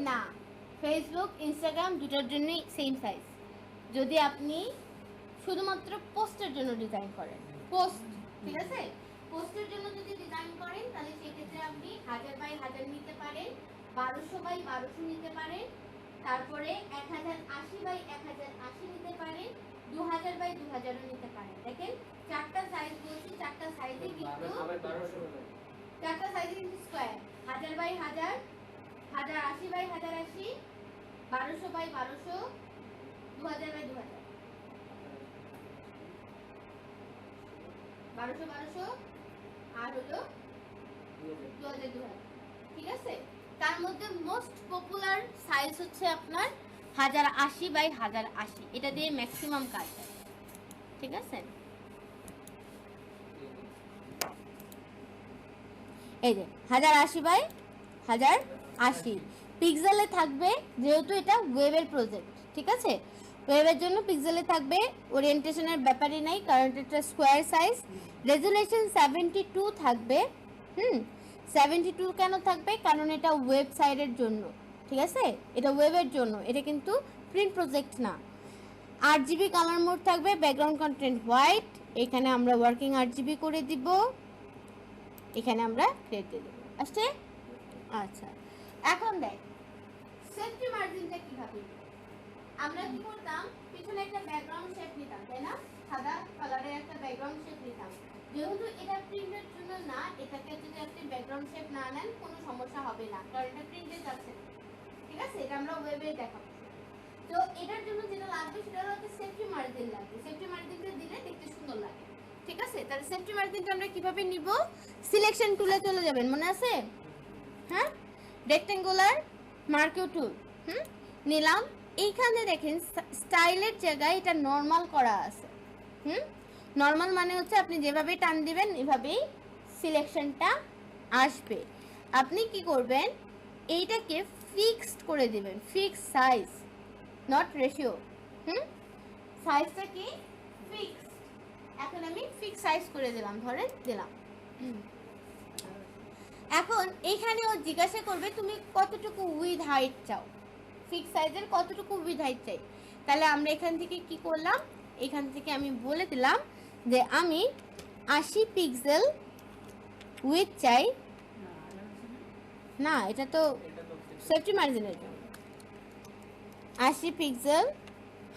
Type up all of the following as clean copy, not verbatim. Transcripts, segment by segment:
না, Facebook Instagram দুটোর জন্যই সেম সাইজ। যদি আপনি শুধুমাত্র পোস্টের জন্য ডিজাইন করেন, পোস্ট, ঠিক আছে, পোস্টের জন্য যদি ডিজাইন করেন তাহলে সেক্ষেত্রে আপনি 1000 বাই 1000 নিতে পারেন, 1200 বাই 1200 নিতে পারেন, তারপরে 1080 বাই 1080 নিতে পারেন, 2000 বাই 2000 নিতে পারেন। দেখেন চারটা সাইজ বলছি, চারটা সাইজে কিন্তু চারটা সাইজে কিন্তু square, 1000 by 1000, 1080 by 1080, 1200 by 1200, 2000 by 2000, 1200 1200 আর হলো 2000 2000, ঠিক আছে। তার মধ্যে মোস্ট পপুলার সাইজ হচ্ছে আপনার 1080 বাই 1080, এটা দিয়ে ম্যাক্সিমাম কাজ হয়, ঠিক আছে। এই যে 1080 বাই 1080 পিক্সেলে থাকবে, যেহেতু এটা ওয়েবের প্রজেক্ট, ঠিক আছে। ওয়েবের জন্য পিক্সেলে থাকবে, ওরিয়েন্টেশনের ব্যাপারই নাই, কারণ এটা স্কোয়ার সাইজ। রেজুলেশন 72 থাকবে। 72 কেন থাকবে? কারণ এটা ওয়েবসাইটের জন্য, ঠিক আছে, এটা ওয়েবের জন্য, এটা কিন্তু প্রিন্ট প্রজেক্ট না। 8GB কালার মোড থাকবে, ব্যাকগ্রাউন্ড কন্টেন্ট হোয়াইট, এখানে আমরা ওয়ার্কিং 8GB করে দিব, এখানে আমরা ক্রিয়েট দিয়ে দেবো, আসছে। আচ্ছা, এখন দেখ সেফটি মার্জিনটা কিভাবে। আমরা কি করতাম, পিছনে একটা ব্যাকগ্রাউন্ড শেপ নিতাম, তাই না, সাদা কালারের একটা ব্যাকগ্রাউন্ড শেপ নিতাম। যেহেতু এটা প্রিন্টের জন্য না, এটাকে যদি আপনি ব্যাকগ্রাউন্ড শেপ না নেন কোনো সমস্যা হবে না, কারণ এটা প্রিন্টে যাচ্ছে, ঠিক আছে। এটা আমরা ওয়েবে দেখাবো। তো এটার জন্য যেটা লাগবে সেটা হচ্ছে সেফটি মার্জিন লাগবে। সেফটি মার্জিনটা দিলে দেখতে সুন্দর লাগে, ঠিক আছে। তাহলে সেফটি মার্জিনটা আমরা কিভাবে নিব? সিলেকশন টুলে চলে যাবেন, মনে আছে? হ্যাঁ, রেক্টেঙ্গুলার মার্কিউ টুল, নিলাম। এইখানে দেখেন স্টাইলের জায়গায় এটা নর্মাল করা আছে। নর্মাল মানে হচ্ছে আপনি যেভাবে টান দিবেন এভাবেই সিলেকশনটা আসবে। আপনি কি করবেন, এইটাকে ফিক্সড করে দিবেন, ফিক্স সাইজ, নট রেশিও। সাইজটা কি ফিক্সড। এখন আমি ফিক্স সাইজ করে দিলাম, ধরেন দিলাম। এখন এইখানে ও জিজ্ঞাসা করবে তুমি কতটুকু উইথ হাইট চাও, ফিক্স সাইজের কতটুকু উইথ হাইট চাই। তাহলে আমরা এখান থেকে কি করলাম, এখান থেকে আমি বলে দিলাম যে আমি 80 পিক্সেল উইথ চাই। না, এটা তো সেফটি মার্জিনের জন্য। 80 পিক্সেল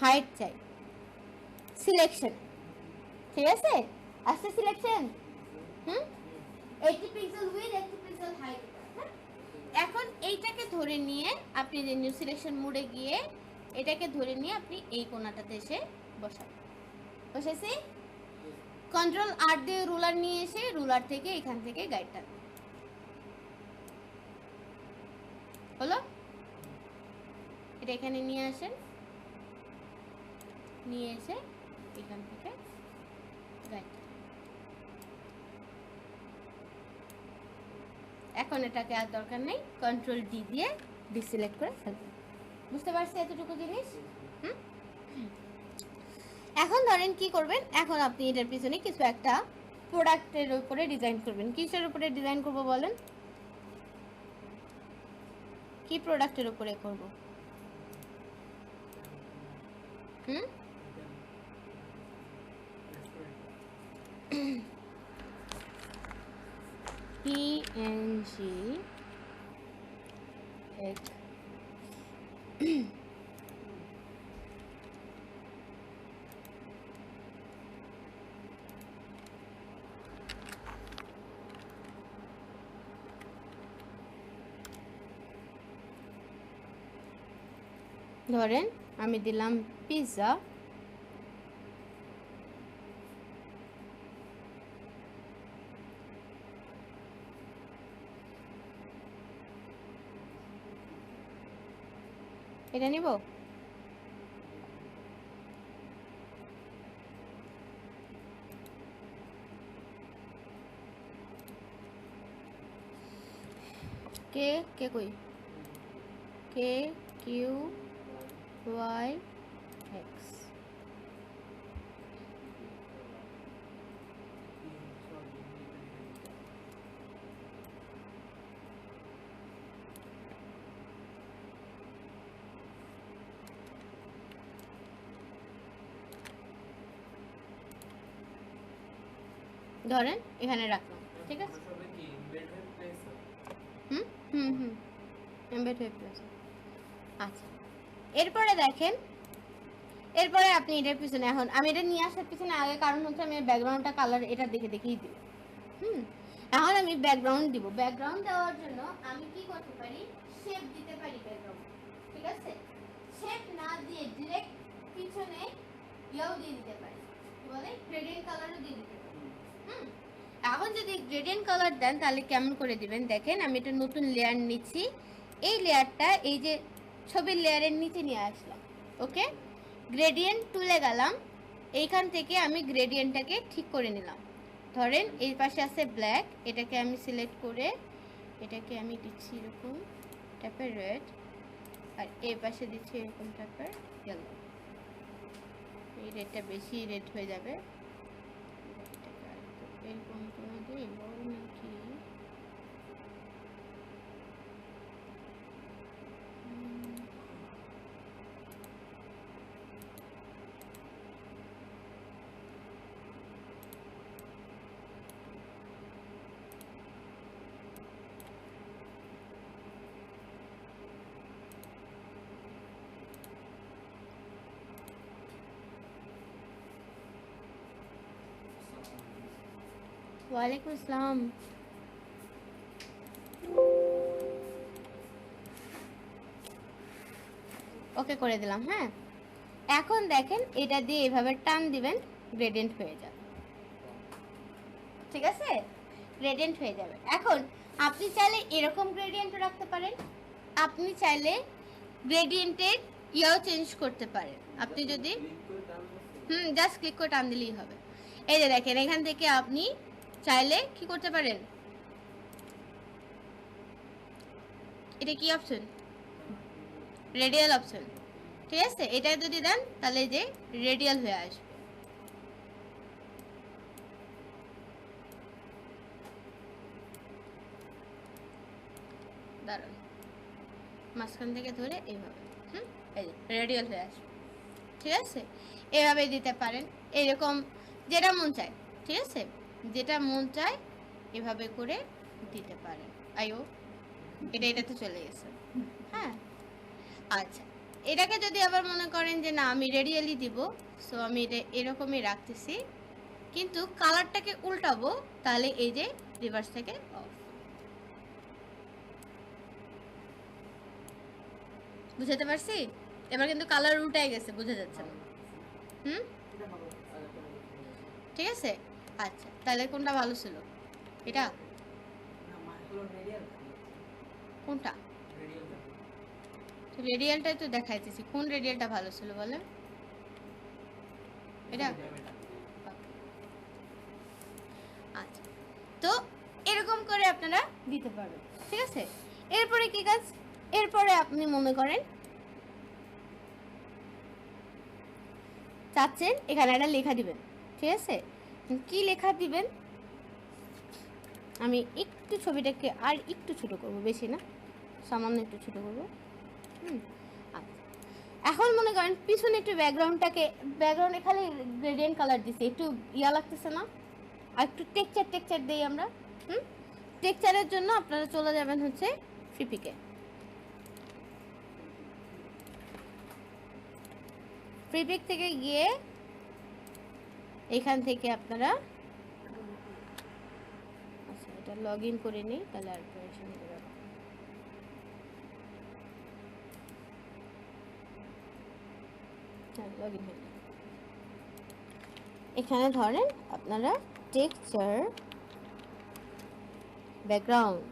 হাইট চাই, সিলেকশন, ঠিক আছে, আসছে selection. 80 pixel with 80 pixel height. এখন এইটাকে ধরে নিয়ে আপনি যে নিউ সিলেকশন মোডে গিয়ে এটাকে ধরে নিয়ে আপনি এই কোণাটাতে এসে বসাবেন। বসেছি, কন্ট্রোল আর দিয়ে রুলার নিয়ে এসে রুলার থেকে এখান থেকে গাইডটা হলো, এটা এখানে নিয়ে আসেন, নিয়ে এসে এখান থেকে গাইড। এখন এটাকে আর দরকার নেই, কন্ট্রোল ডি দিয়ে ডিসিলেক্ট করে ফেলবেন। বুঝতে পারছি এতটুকু জিনিস? এখন ধরেন কি করবেন, এখন আপনি এটার পিছনে কিছু একটা প্রোডাক্টের উপরে ডিজাইন করবেন। কিসের উপরে ডিজাইন করব বলেন? কি প্রোডাক্টের উপরে করব? PNG এক ধরেন আমি দিলাম পিৎজা, এটা নিব। কে কে কই, কে কিউ ওয়াই এক্স, ধরেন এখানে রাখলাম, ঠিক আছে? হুম হুম হুম এমবেড হয়ে প্লাস। আচ্ছা, এরপরে দেখেন, এরপরে আপনি এটার পিছনে, এখন আমি এটা নিয়ে আসার পিছনে আগে কারণ হচ্ছে আমি ব্যাকগ্রাউন্ডটা কালার এটা দেখে দেখেই দিব। এখন আমি ব্যাকগ্রাউন্ড দিব। ব্যাকগ্রাউন্ড দেওয়ার জন্য আমি কি করতে পারি, শেপ দিতে পারি ব্যাকগ্রাউন্ড, ঠিক আছে? শেপ না দিয়ে ডাইরেক্ট পিছনে ইয়াও দিয়ে দিতে পারি, কি বলে গ্রেডিয়েন্ট কালারও দিয়ে দিতে পারি। এখন যদি গ্রেডিয়েন্ট কালার দেন তাহলে কেমন করে দিবেন দেখেন, আমি একটা নতুন লেয়ার নিচ্ছি, এই লেয়ারটা এই যে ছবির লেয়ারের নিচে নিয়ে আসলাম, ওকে? গ্রেডিয়েন্ট তুলে গেলাম, এইখান থেকে আমি গ্রেডিয়েন্টটাকে ঠিক করে নিলাম। ধরেন এই পাশে আছে ব্ল্যাক, এটাকে আমি সিলেক্ট করে এটাকে আমি দিচ্ছি এরকম টাইপের রেড, আর এই পাশে দিচ্ছি এরকম টাইপের ইয়েলো। এই রেডটা বেশি রেড হয়ে যাবে, এরকম করে দিই নাকি? ওয়ালাইকুম আসসালাম। ওকে করে দিলাম। হ্যাঁ, এখন দেখেন এটা দিয়ে এভাবে টান দিবেন, গ্রেডিয়েন্ট হয়ে যাবে, ঠিক আছে? গ্রেডিয়েন্ট হয়ে যাবে। এখন আপনি চাইলে এরকম গ্রেডিয়েন্টও রাখতে পারেন, আপনি চাইলে গ্রেডিয়েন্টের ইয়াও চেঞ্জ করতে পারেন। আপনি যদি জাস্ট ক্লিক করে টান দিলেই হবে। এই যে দেখেন, এখান থেকে আপনি চাইলে কি করতে পারেন, এটা কি অপশন, রেডিয়াল অপশন, ঠিক আছে? এটা যদি দেন তাহলে যে রেডিয়াল হয়ে আসবে। দাঁড়ান, মাঝখান থেকে ধরে এইভাবে, এই যে রেডিয়াল হয়ে আসবে, ঠিক আছে? এভাবে দিতে পারেন, এরকম যেটা মন চায়, ঠিক আছে? যেটা মন চায় এভাবে করে দিতে পারেন। আইও এটাতে চলে গেছে। হ্যাঁ, আচ্ছা, এটাকে যদি আবার মনে করেন যে না আমি রেডিয়ালি দিব, সো আমি এটা এরকমই রাখতেছি, কিন্তু কালারটাকে উল্টাবো, তাহলে এই যে রিভার্স থেকে অফ। বুঝাতে পারছি? এবার কিন্তু কালার উল্টাই গেছে, বোঝা যাচ্ছে না। ঠিক আছে, আচ্ছা, তাহলে কোনটা ভালো ছিল? এটা কোনটা? রেডিয়ালটাই তো দেখাইতেছি, কোন রেডিয়ালটা ভালো ছিল বলেন? এটা। আচ্ছা, তো এরকম করে আপনারা দিতে পারবেন, ঠিক আছে? এরপরে কি কাজ, এরপরে আপনি মনে করেন চাচ্ছেন এখানে একটা লেখা দিবেন, ঠিক আছে? কি লেখা দিবেন, আমি একটু ছবিটাকে আর একটু ছোট করব, বেশি না, সামান্য একটু ছোট করব। আচ্ছা, এখন মনে করেন পিছনে একটু ব্যাকগ্রাউন্ডে খালি গ্রেডিয়েন্ট কালার দিছি, একটু ইয়া লাগতেছে না? আর একটু টেক্সচার দেই আমরা। টেক্সচারের জন্য আপনারা চলে যাবেন হচ্ছে ফ্রিপিকে। ফ্রিপিক থেকে গিয়ে এখান থেকে আপনারা, আচ্ছা এটা লগ ইন করে নিই, তাহলে আর টেনশন নেই। হ্যাঁ, লগ ইন হয়ে, এখানে ধরেন আপনারা টেক্সচার ব্যাকগ্রাউন্ড,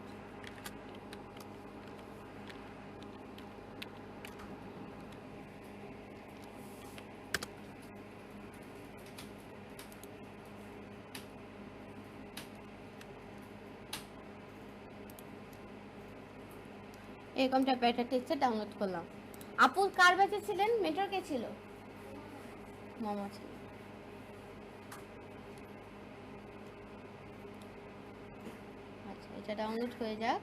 এরকম টাইপের একটা টেক্সচার ডাউনলোড করলাম। আপু কার ব্যাচে ছিলেন? মেন্টর কে ছিল? মামা ছিল। আচ্ছা, এটা ডাউনলোড হয়ে যাক।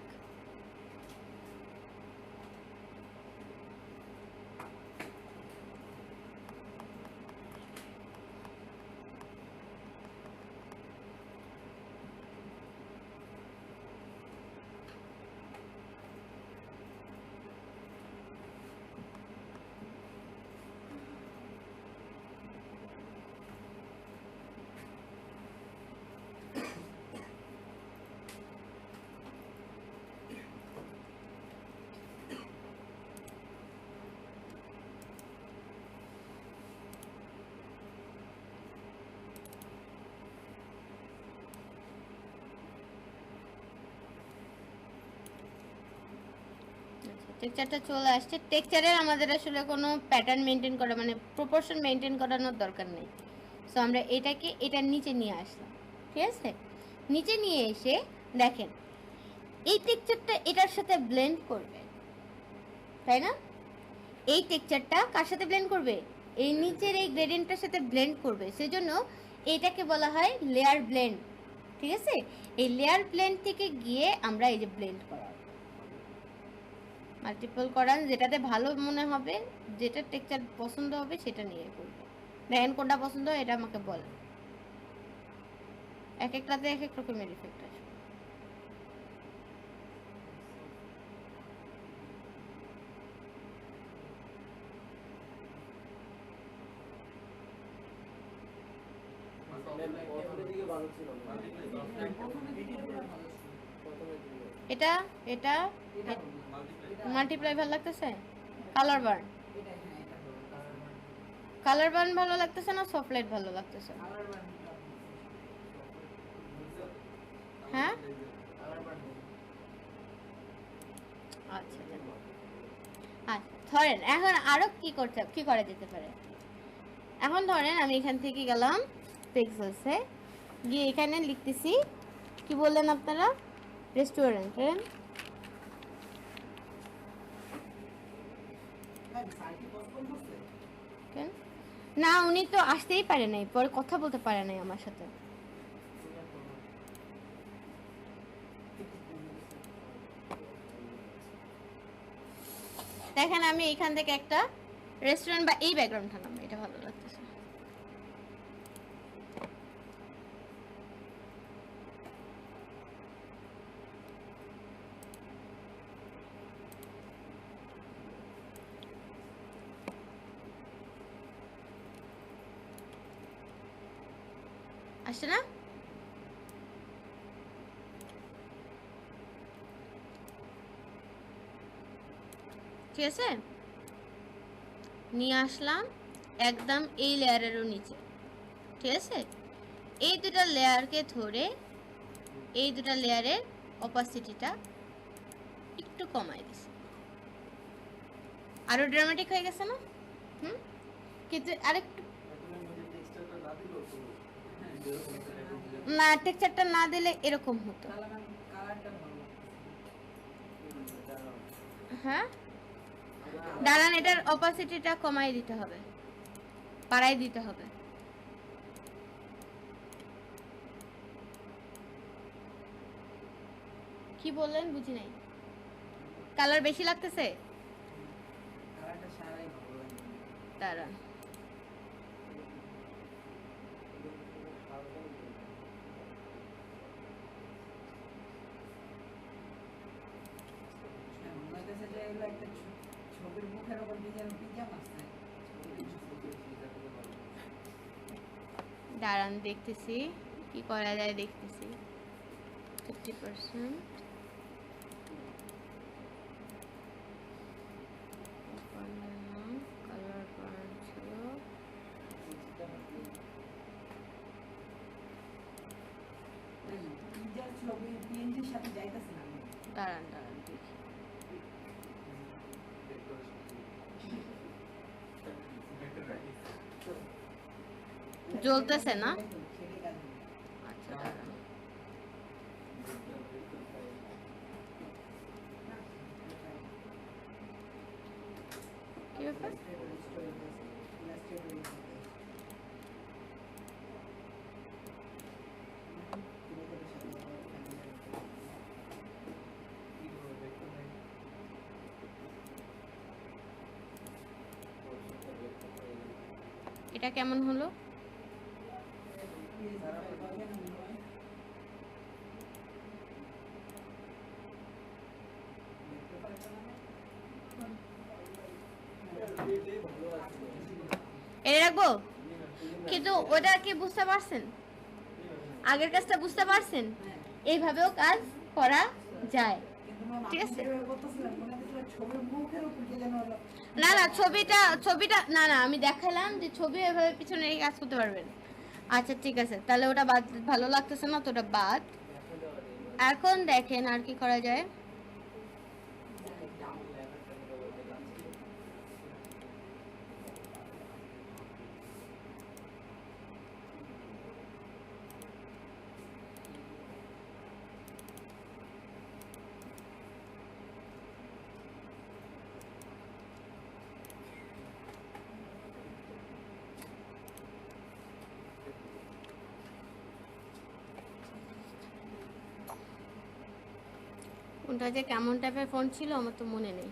টেক্সচারটা চলে আসছে। টেক্সচারের আমাদের আসলে কোনো প্যাটার্ন মেনটেন করা মানে প্রপোর্শন মেনটেন করানোর দরকার নেই। সো আমরা এটাকে এটার নিচে নিয়ে আসলাম, ঠিক আছে? নিচে নিয়ে এসে দেখেন এই টেক্সচারটা এটার সাথে ব্লেন্ড করবে, তাই না? এই টেক্সচারটা কার সাথে ব্লেন্ড করবে? এই নিচের এই গ্রেডিয়েন্টটার সাথে ব্লেন্ড করবে। সেজন্য এটাকে বলা হয় লেয়ার ব্লেন্ড, ঠিক আছে? এই লেয়ার ব্লেন্ড থেকে গিয়ে আমরা এই যে ব্লেন্ড করা, মাল্টিপল করান, যেটাতে ভালো মনে হবে, যেটা টেক্সচার পছন্দ হবে সেটা নিয়ে করবে। দেখেন কোনটা পছন্দ হয় এটা আমাকে বলেন। এক একটাতে এক এক রকমের ইফেক্ট আছে। এটা এটা মাল্টিপ্লাই ভালো লাগতেছে? কালার বার্ন, কালার বার্ন ভালো লাগতেছে না সফট লাইট ভালো লাগতেছে? হ্যাঁ আচ্ছা ধরেন এখন আরো কি করা যেতে পারে। এখন ধরেন আমি এখান থেকে গেলাম পিক্সেলসে, গিয়ে এখানে লিখতেছি কি বললেন আপনারা, রেস্টুরেন্ট। না উনি তো আসতেই পারে নাই, পরে কথা বলতে পারে নাই আমার সাথে। দেখেন আমি এখান থেকে একটা রেস্টুরেন্ট বা এই ব্যাকগ্রাউন্ডটা নাম, এটা ভালো লাগতেছে। আসছে না? ঠিক আছে, নিয়ে আসলাম একদম এই লেয়ারেরও নিচে, ঠিক আছে? এই দুটা লেয়ারকে ধরে এই দুটা লেয়ারের অপাসিটিটা একটু কমাই দিছি, আরো ড্রামাটিক হয়ে গেছে না? কিন্তু আরেকটু না, টেক্সচারটা না দিলে এরকম হতো। হ্যাঁ দাঁড়ান, এটার অপাসিটিটা কমাই দিতে হবে, বাড়াই দিতে হবে। কি বললেন বুঝি নাই। কালার বেশি লাগতেছে? দাঁড়ান দাঁড়ান দেখতেছি কি করা যায়, দেখতেছি। 50% কালার বার্ন ছিল, দাঁড়ান দাঁড়ান দেখি। জ্বলতেছে না? আচ্ছা দাঁড়ান, কি ব্যাপার? এটা কেমন হলো? এটা রাখবো, কিন্তু ওটা কি বুঝতে পারছেন? আগের কাজটা বুঝতে পারছেন? এইভাবেও কাজ করা যায়, ঠিক আছে? না না ছবিটা না না আমি দেখালাম যে ছবি এভাবে পিছনে রেখে কাজ করতে পারবেন। আচ্ছা ঠিক আছে, তাহলে ওটা বাদ, ভালো লাগতেছে না তো ওটা বাদ। এখন দেখেন আর কি করা যায়। ফোনটা যে কেমন টাইপের ফোন ছিল আমার তো মনে নেই।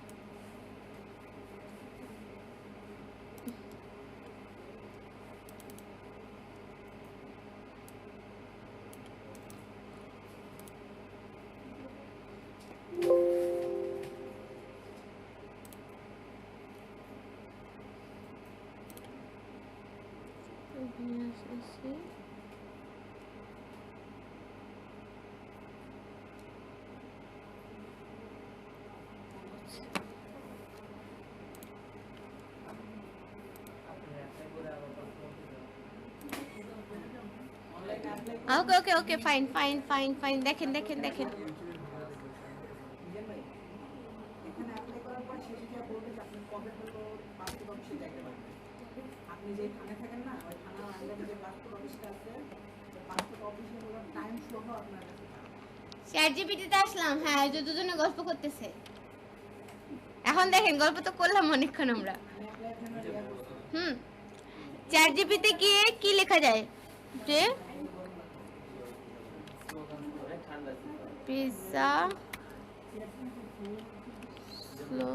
Okay okay okay fine fine fine fine দেখেন দেখেন দেখেন চ্যাটজিপিটিতে আসলাম। হ্যাঁ ওই যে দুজনে গল্প করতেছে। এখন দেখেন গল্প তো করলাম অনেকক্ষণ আমরা। চ্যাটজিপিটিতে গিয়ে কি লেখা যায় যে পিৎজা স্লো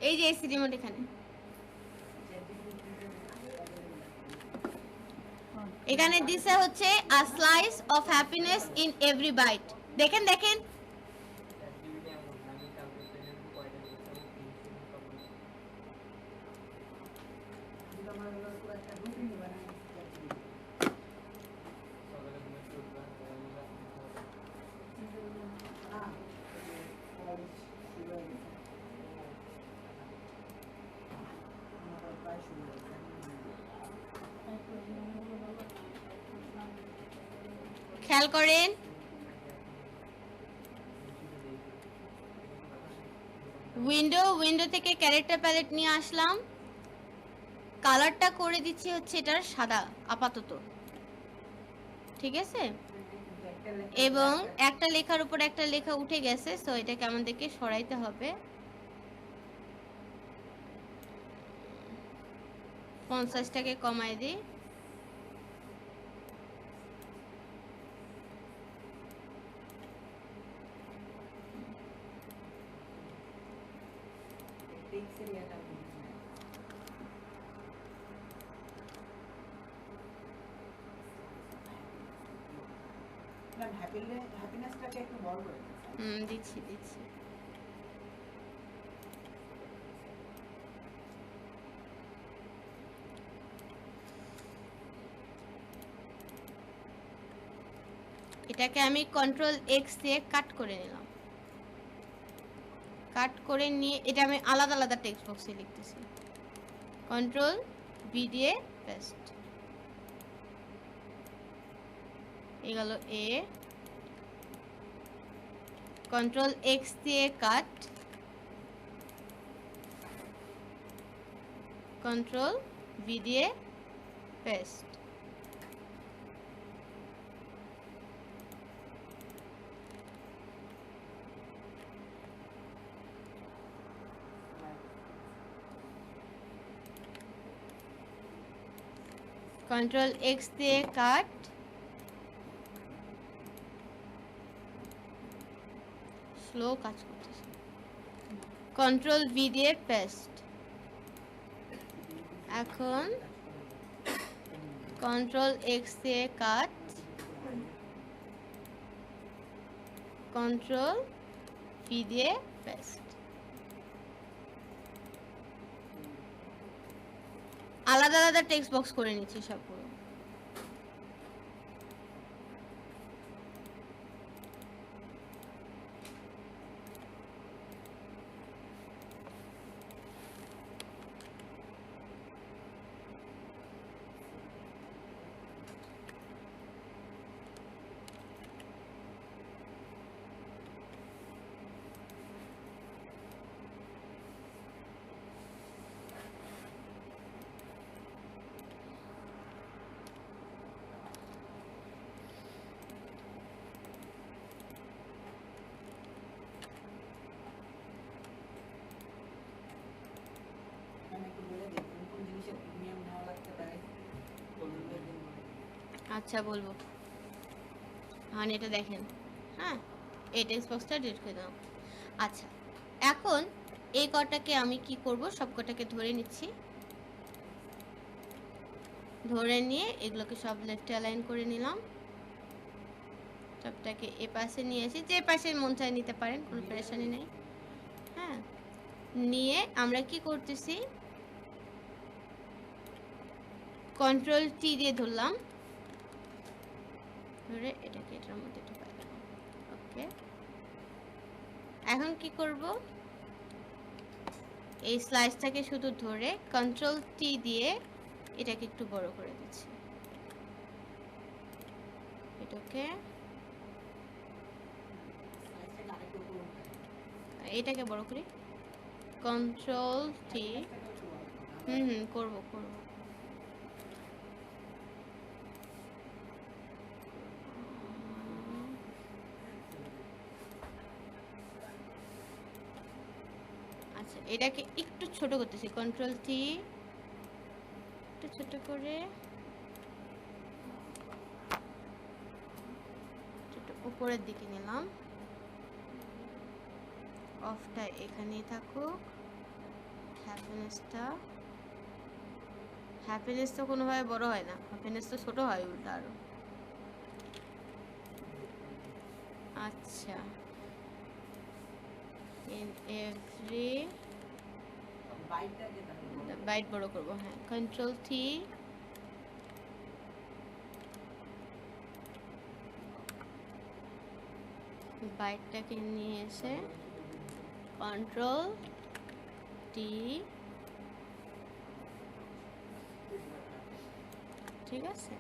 এই যে এসি রিমোট এখানে, এখানে দিছে হচ্ছে a slice of happiness in every bite. দেখেন দেখেন খেয়াল করেন উইন্ডো থেকে ক্যারেক্টার প্যালেট নিয়ে আসলাম, কালারটা করে দিচ্ছি হচ্ছে এটার সাদা আপাতত, ঠিক আছে? এবং একটা লেখার উপর একটা লেখা উঠে গেছে, সো এটাকে আমাদেরকে সরাইতে হবে। ফন্ট সাইজটাকে কমাই দিই। দিচ্ছি দিচ্ছি। এটাকে আমি কন্ট্রোল এক্স দিয়ে কাট করে নিলাম। কাট করে নিয়ে এটা আমি আলাদা আলাদা টেক্সট বক্সে লিখতেছি। কন্ট্রোল ভি দিয়ে পেস্ট। এই গেল এ। কন্ট্রোল এক্স দিয়ে কাট, কন্ট্রোল ভি দিয়ে পেস্ট। কন্ট্রোল এক্স দিয়ে কাট, স্লো কাজ করতেছে। কন্ট্রোল ভি দিয়ে পেস্ট। এখন কন্ট্রোল এক্স দিয়ে কাট, কন্ট্রোল ভি দিয়ে পেস্ট। আলাদা আলাদা টেক্সট বক্স করে নিচ্ছি সবগুলো। আচ্ছা বলবো, মানে এটা দেখেন, হ্যাঁ এই টেক্সট বক্সটা ডিলিট করে দাও। আচ্ছা এখন এই কটাকে আমি কি করব, সব কটাকে ধরে নিচ্ছি, ধরে নিয়ে এগুলোকে সব লেফটে অ্যালাইন করে নিলাম, সবটাকে এ পাশে নিয়ে এসে, যে পাশে মন চায় নিতে পারেন, কোনো প্রেশানি নেই। হ্যাঁ, নিয়ে আমরা কি করতেছি, কন্ট্রোল টি দিয়ে ধরলাম, ধরে এটাকে এটার মধ্যে ঢুকাই দিলাম। ওকে, এখন কি করব, এই স্লাইসটাকে শুধু ধরে কন্ট্রোল টি দিয়ে এটাকে একটু বড় করে দিচ্ছি, এটাকে বড় করি, কন্ট্রোল টি, করব করব। আচ্ছা এটাকে একটু ছোট করতেছি, কন্ট্রোল টি, একটু ছোট করে উপরের দিকে নিলাম, অফটা এখানেই থাকুক, হ্যাপিনেস তো কোনোভাবে বড় হয় না, হ্যাপিনেস তো ছোট হয় উল্টা আরো। আচ্ছা এভরি বাইট বড় করব, হ্যাঁ কন্ট্রোল টি, বাইটটাকে নিয়ে এসে কন্ট্রোল টি, ঠিক আছে।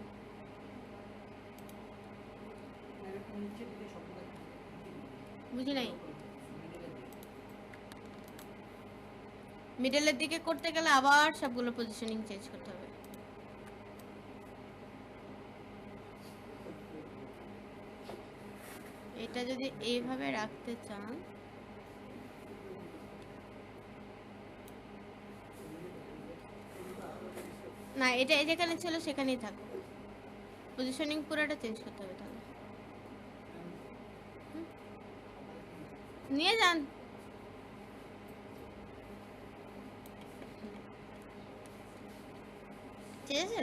বুঝি নাই, মিডলের দিকে করতে গেলে আবার সবগুলো পজিশনিং চেঞ্জ করতে হবে। এটা যদি এইভাবে রাখতে চান, না এটা যেখানে ছিল সেখানেই থাকবে, পজিশনিং পুরোটা চেঞ্জ করতে হবে, তাহলে নিয়ে যান। ঠিক আছে,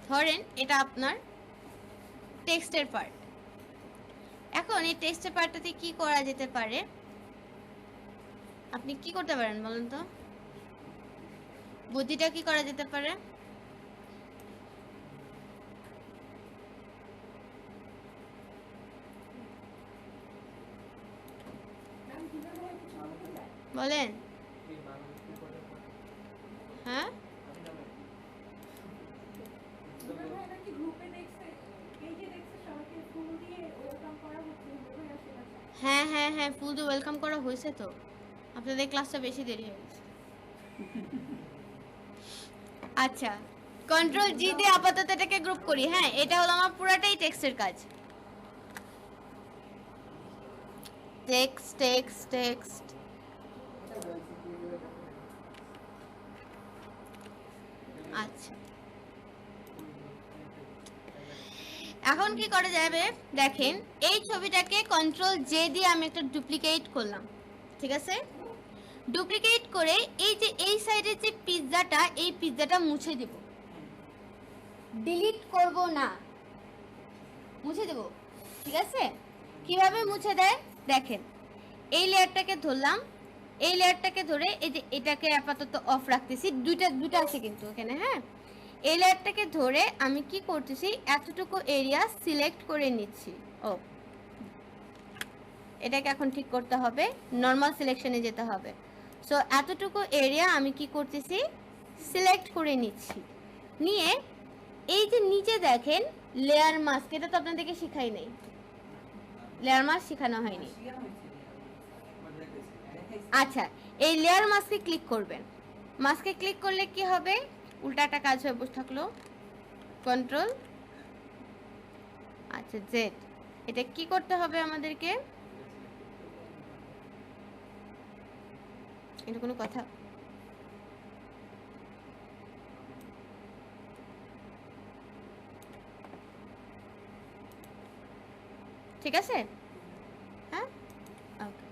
ধরেন এটা আপনার টেক্সটের পার্ট। এখন এই টেক্সটের পার্টটাতে কি করা যেতে পারে, আপনি কি করতে পারেন বলুন তো, বুদ্ধিটা কি করা যেতে পারে? বলেন। হ্যাঁ হ্যাঁ হ্যাঁ হ্যাঁ ফুল দিয়ে ওয়েলকাম করা হয়েছে, তো আপনাদের ক্লাসটা বেশি দেরি হয়ে গেছে। আচ্ছা কন্ট্রোল জি দিয়ে আপাতত এটাকে গ্রুপ করি, হ্যাঁ এটা হলো আমার পুরাটাই টেক্সটের কাজ, টেক্সট টেক্সট টেক্সট। আচ্ছা এখন কি করা যাবে দেখেন, এই ছবিটাকে কন্ট্রোল জে দিয়ে আমি একটা ডুপ্লিকেট করলাম, ঠিক আছে, ডুপ্লিকেট করে এই যে এই সাইডের যে পিৎজাটা, এই পিৎজাটা মুছে দেব, ডিলিট করব না, মুছে দেব, ঠিক আছে। কিভাবে মুছে দেয় দেখেন, এই লেয়ারটাকে ধরলাম, এই লেয়ারটাকে ধরে এই যে এটাকে আপাতত অফ রাখতেছি, দুটা আছে কিন্তু এখানে, হ্যাঁ এই লেয়ারটাকে ধরে আমি কি করতেছি, এতটুকু এরিয়া সিলেক্ট করে নিচ্ছি। ও এটাকে এখন ঠিক করতে হবে, নর্মাল সিলেকশনে যেতে হবে। সো এতটুকু এরিয়া আমি কি করতেছি, সিলেক্ট করে নিচ্ছি, নিয়ে এই যে নিচে দেখেন লেয়ার মাস্ক, এটা তো আপনাদেরকে শিখাই নাই, লেয়ার মাস্ক শেখানো হয়নি। আচ্ছা এই লেয়ার মাস্কে ক্লিক করবেন, মাস্কে ক্লিক করলে কি হবে, উল্টাটা কাজ হয়ে বসে থাকলো, কন্ট্রোল আচ্ছা জেড, এটা কি করতে হবে আমাদেরকে, এটা কোনো কথা, ঠিক আছে? হ্যাঁ, ওকে,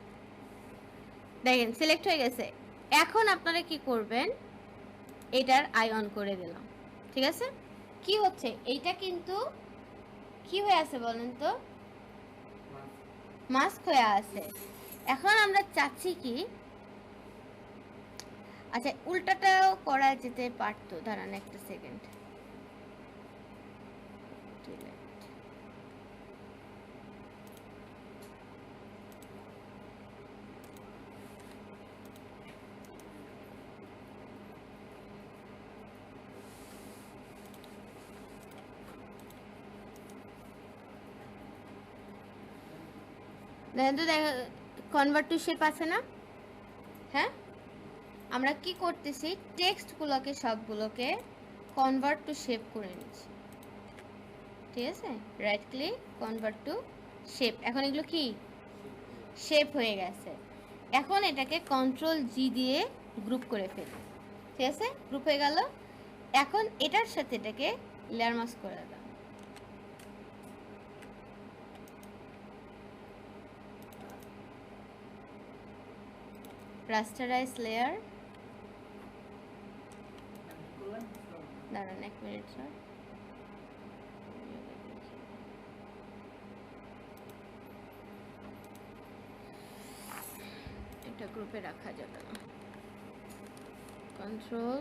দেখেন সিলেক্ট হয়ে গেছে। এখন আপনারা কি করবেন, এটার আই অন করে দিলাম, ঠিক আছে? কি হচ্ছে, এইটা কিন্তু কি হয়ে আছে বলেন তো, মাস্ক হয়ে আছে। এখন আমরা চাচ্ছি কি, আচ্ছা উল্টাটাও করা যেতে পারতো, দাঁড়ান একটা সেকেন্ড। দেখেন তো, কনভার্ট টু শেপ আছে না? হ্যাঁ, আমরা কি করতেছি, টেক্সটগুলোকে সবগুলোকে কনভার্ট টু শেপ করে নিচ্ছি, ঠিক আছে? Right click, convert to shape. এখন এগুলো কি শেপ হয়ে গেছে। এখন এটাকে কন্ট্রোল জি দিয়ে গ্রুপ করে ফেলি, ঠিক আছে? গ্রুপ হয়ে গেল। এখন এটার সাথে এটাকে লেয়ার মাস্ক করে দাও। রাস্টারাইজ লেয়ার, দাঁড়ান এক মিনিট স্যার, এটা গ্রুপে রাখা যাবে না, কন্ট্রোল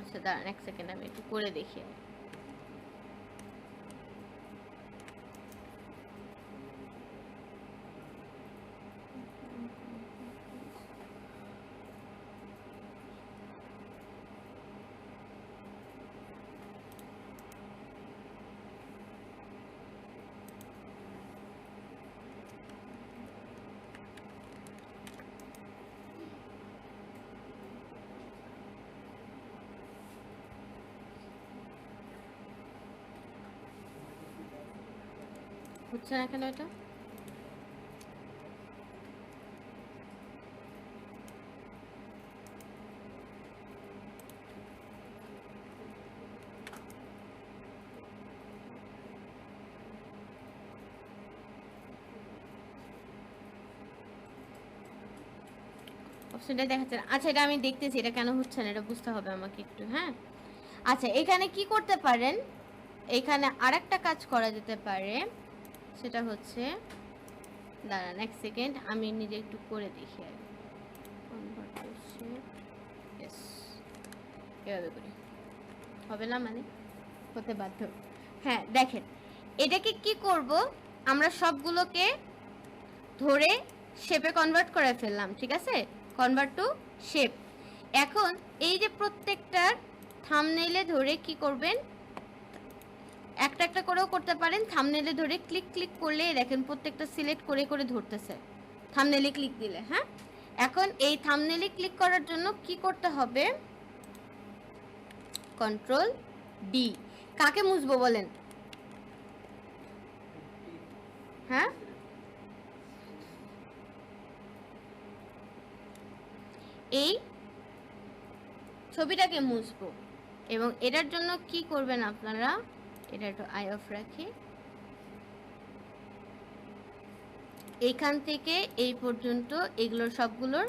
আচ্ছা দাঁড়ান এক সেকেন্ড, আমি একটু করে দেখি। হচ্ছে না কেন এটা? অপশনটা দেখাচ্ছে না। আচ্ছা এটা আমি দেখতেছি, এটা কেন হচ্ছে না এটা বুঝতে হবে আমাকে একটু। হ্যাঁ, আচ্ছা এখানে কি করতে পারেন, এখানে আরেকটা কাজ করা যেতে পারে, সেটা হচ্ছে, দাঁড়ান এক সেকেন্ড আমি নিজে একটু করে দেখি আগে। এভাবে করি, হবে না মানে হতে বাধ্য। হ্যাঁ দেখেন, এটাকে কি করব, আমরা সবগুলোকে ধরে শেপে কনভার্ট করে ফেললাম, ঠিক আছে? Convert to shape. এখন এই যে প্রত্যেকটার থাম্বনেইলে ধরে কি করবেন, একটা একটা করেও করতে পারেন, থাম্বনেইলে ধরে ক্লিক ক্লিক করলে দেখেন প্রত্যেকটা সিলেক্ট করে করে ধরতেছে থাম্বনেইলে ক্লিক দিলে। হ্যাঁ, এখন এই থাম্বনেইলে ক্লিক করার জন্য কি করতে হবে, কন্ট্রোল ডি। কাকে মুছবো বলেন? হ্যাঁ, এই ছবিটাকে মুছবো, এবং এটার জন্য কি করবেন আপনারা, এটা একটু আই অফ রাখি, এইখান থেকে এই পর্যন্ত এগুলো সবগুলোর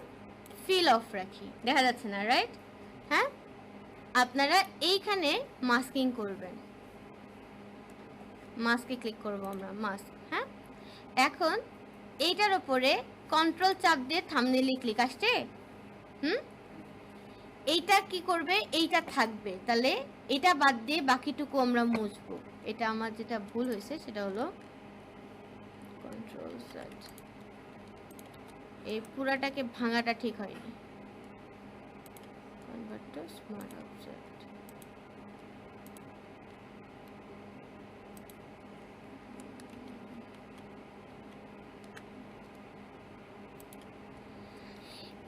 ফিল অফ রাখি, দেখা যাচ্ছে না রাইট? হ্যাঁ, আপনারা এইখানে মাস্কিং করবেন, মাস্কে ক্লিক করব আমরা, মাস্ক। হ্যাঁ, এখন এইটার উপরে কন্ট্রোল চাপ দিয়ে থাম্বনেইলে ক্লিক আসছে। এইটা কি করবে, এইটা থাকবে, তাহলে এটা বাদ দিয়ে বাকিটুকু আমরা মুছবো। এটা আমার যেটা ভুল হয়েছে সেটা হলো কন্ট্রোল সেট, এই পুরাটাকে ভাঙাটা ঠিক হয়নি, কনভার্ট টু স্মার্ট অবজেক্ট।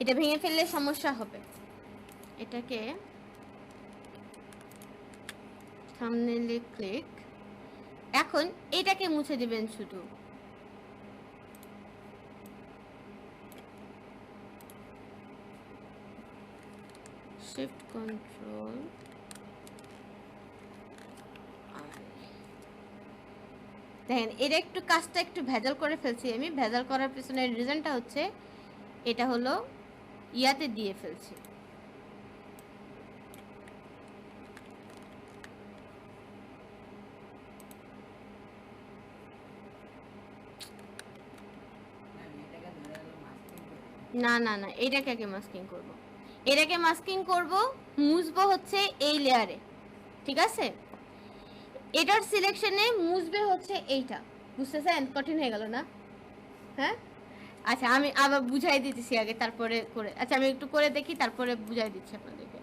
এটা ভেঙে ফেললে সমস্যা হবে। এটাকে থাম্বনেইলে ক্লিক, এখন এটাকে মুছে দিবেন শুধু। শিফট কন্ট্রোল দেখেন, এটা একটু কাজটা একটু ভেজাল করে ফেলছি আমি। ভেজাল করার পিছনের রিজনটা হচ্ছে এটা হলো ইয়াতে দিয়ে ফেলছি। না না না, এটাকে আগে মাস্কিং করব। এটাকে মাস্কিং করব, মুছবো হচ্ছে এই লেয়ারে, ঠিক আছে? এটার সিলেকশনে মুছবে হচ্ছে এইটা। বুঝতেছেন? কঠিন হয়ে গেল না? হ্যাঁ, আচ্ছা আমি আবার বুঝাই দিতেছি আগে, তারপরে করে। আচ্ছা আমি একটু করে দেখি, তারপরে বুঝাই দিচ্ছি আপনাদেরকে।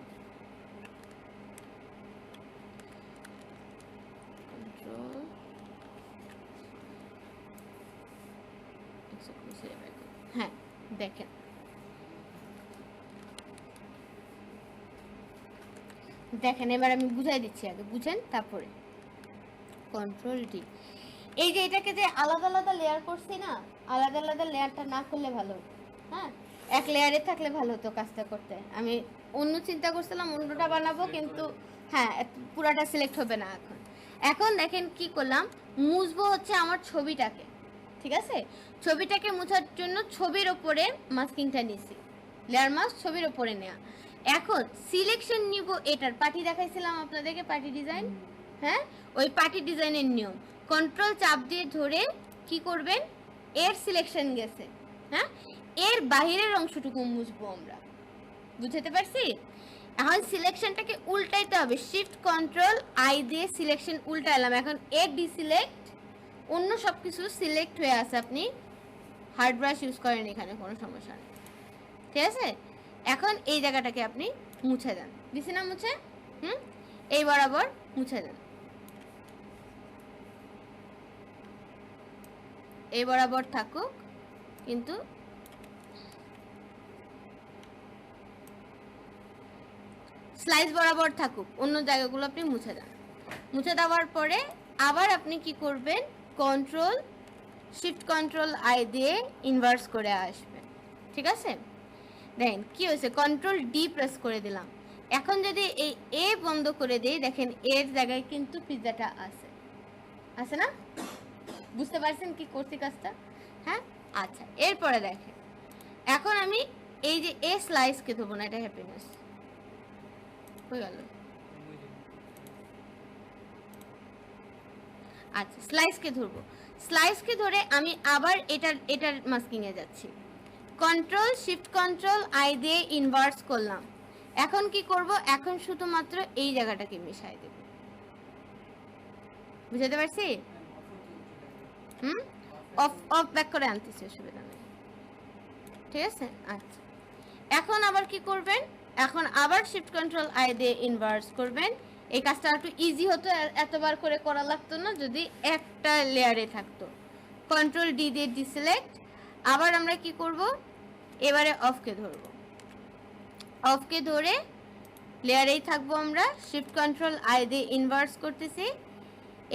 হ্যাঁ দেখেন, দেখেন এবার আমি বুঝাই দিচ্ছি, আগে বুঝেন তারপরে। কন্ট্রোল ডি, এই যে এটাকে যে আলাদা আলাদা লেয়ার করছি না, আলাদা আলাদা লেয়ারটা না করলে ভালো। হ্যাঁ, এক লেয়ারে থাকলে ভালো হতো কাজটা করতে। আমি অন্য চিন্তা করছিলাম, অন্যটা বানাবো, কিন্তু হ্যাঁ পুরাটা সিলেক্ট হবে না এখন। এখন দেখেন কি করলাম, মুছবো হচ্ছে আমার ছবিটাকে, ঠিক আছে? ছবিটাকে মুছার জন্য ছবির ওপরে মাস্কিংটা নিছি, লেয়ার মাস্ক ছবির ওপরে নেওয়া। এখন সিলেকশন নিব এটার, পার্টি দেখাইছিলাম আপনাদেরকে, পার্টি ডিজাইন। হ্যাঁ, ওই পার্টি ডিজাইনের নিয়ম, কন্ট্রোল চাপ দিয়ে ধরে কি করবেন, এর সিলেকশন গেছে, হ্যাঁ এর বাহিরের অংশটুকু মুছবো আমরা। বুঝতে পারছি? এখন সিলেকশনটাকে উল্টাইতে হবে, শিফট কন্ট্রোল আই দিয়ে সিলেকশন উল্টাইলাম। এখন এ ডিসিলেক্ট, অন্য সব কিছু সিলেক্ট হয়ে আছে, আপনি হার্ড ব্রাশ ইউজ করেন এখানে, কোনো সমস্যা নেই, ঠিক আছে? এখন এই জায়গাটাকে আপনি মুছে দেন, দিছি না মুছে? এই বরাবর মুছে দেন, এই বরাবর থাকুক, কিন্তু স্লাইস বরাবর থাকুক, অন্য জায়গাগুলো আপনি মুছে দেন। মুছে দেওয়ার পরে আবার আপনি কি করবেন, কন্ট্রোল শিফট কন্ট্রোল আই দিয়ে ইনভার্স করে আসবেন, ঠিক আছে? দেখেন কি হয়েছে, কন্ট্রোল ডি প্রেস করে দিলাম। এখন যদি এই এ বন্ধ করে দিই, দেখেন এর জায়গায় কিন্তু পিৎজাটা আছে, আছে না? বুঝতে পারছেন কি করছি কাজটা? হ্যাঁ, আচ্ছা এরপরে দেখেন, এখন আমি এই যে এ স্লাইসকে ধরবো না, এটা হ্যাপিনেস হয়ে গেল। আচ্ছা স্লাইসকে ধরবো, স্লাইসকে ধরে আমি আবার এটার মাস্কিং এ যাচ্ছি, কন্ট্রোল শিফট কন্ট্রোল আই দিয়ে ইনভার্স করলাম। এখন কি করব, এখন শুধুমাত্র এই জায়গাটাকে মিশাই দেব। বুঝতে পারছি? অফ অফ ব্যাক করে আনতেছি, অসুবিধা নেই, ঠিক আছে? আচ্ছা এখন আবার কি করবেন, এখন আবার শিফট কন্ট্রোল আই দিয়ে ইনভার্স করবেন। এই কাজটা একটু ইজি হতো, এতবার করে করা লাগতো না যদি একটা লেয়ারে থাকতো। কন্ট্রোল ডি দিয়ে ডিসিলেক্ট, আবার আমরা কি করব, এবারে অফকে ধরব, অফকে ধরে লেয়ারেই থাকবো আমরা, শিফট কন্ট্রোল আই দিয়ে ইনভার্স করতেছি।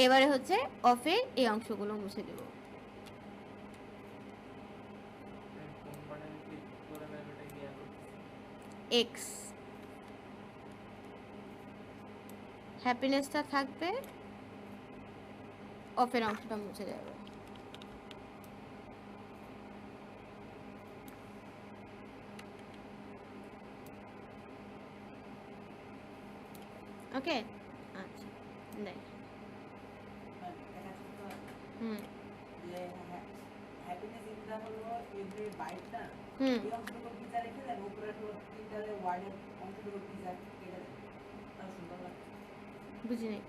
এবারে হচ্ছে অফের এই অংশগুলো মুছে দেব। এক্স হ্যাপিনেসটা থাকবে, অফের অংশটা মুছে যাবে। ওকে, আচ্ছা দেখ, যে হ্যাপিনেস ইনটা হলো এভরি বাইটটা এই অংশটুকু পিজা রেখে দেন, উপরে তো তিনটালে ওয়ার্ডের অংশটুকু পিজা কেটে দেন, তাহলে সুন্দর লাগে। বুঝিনি,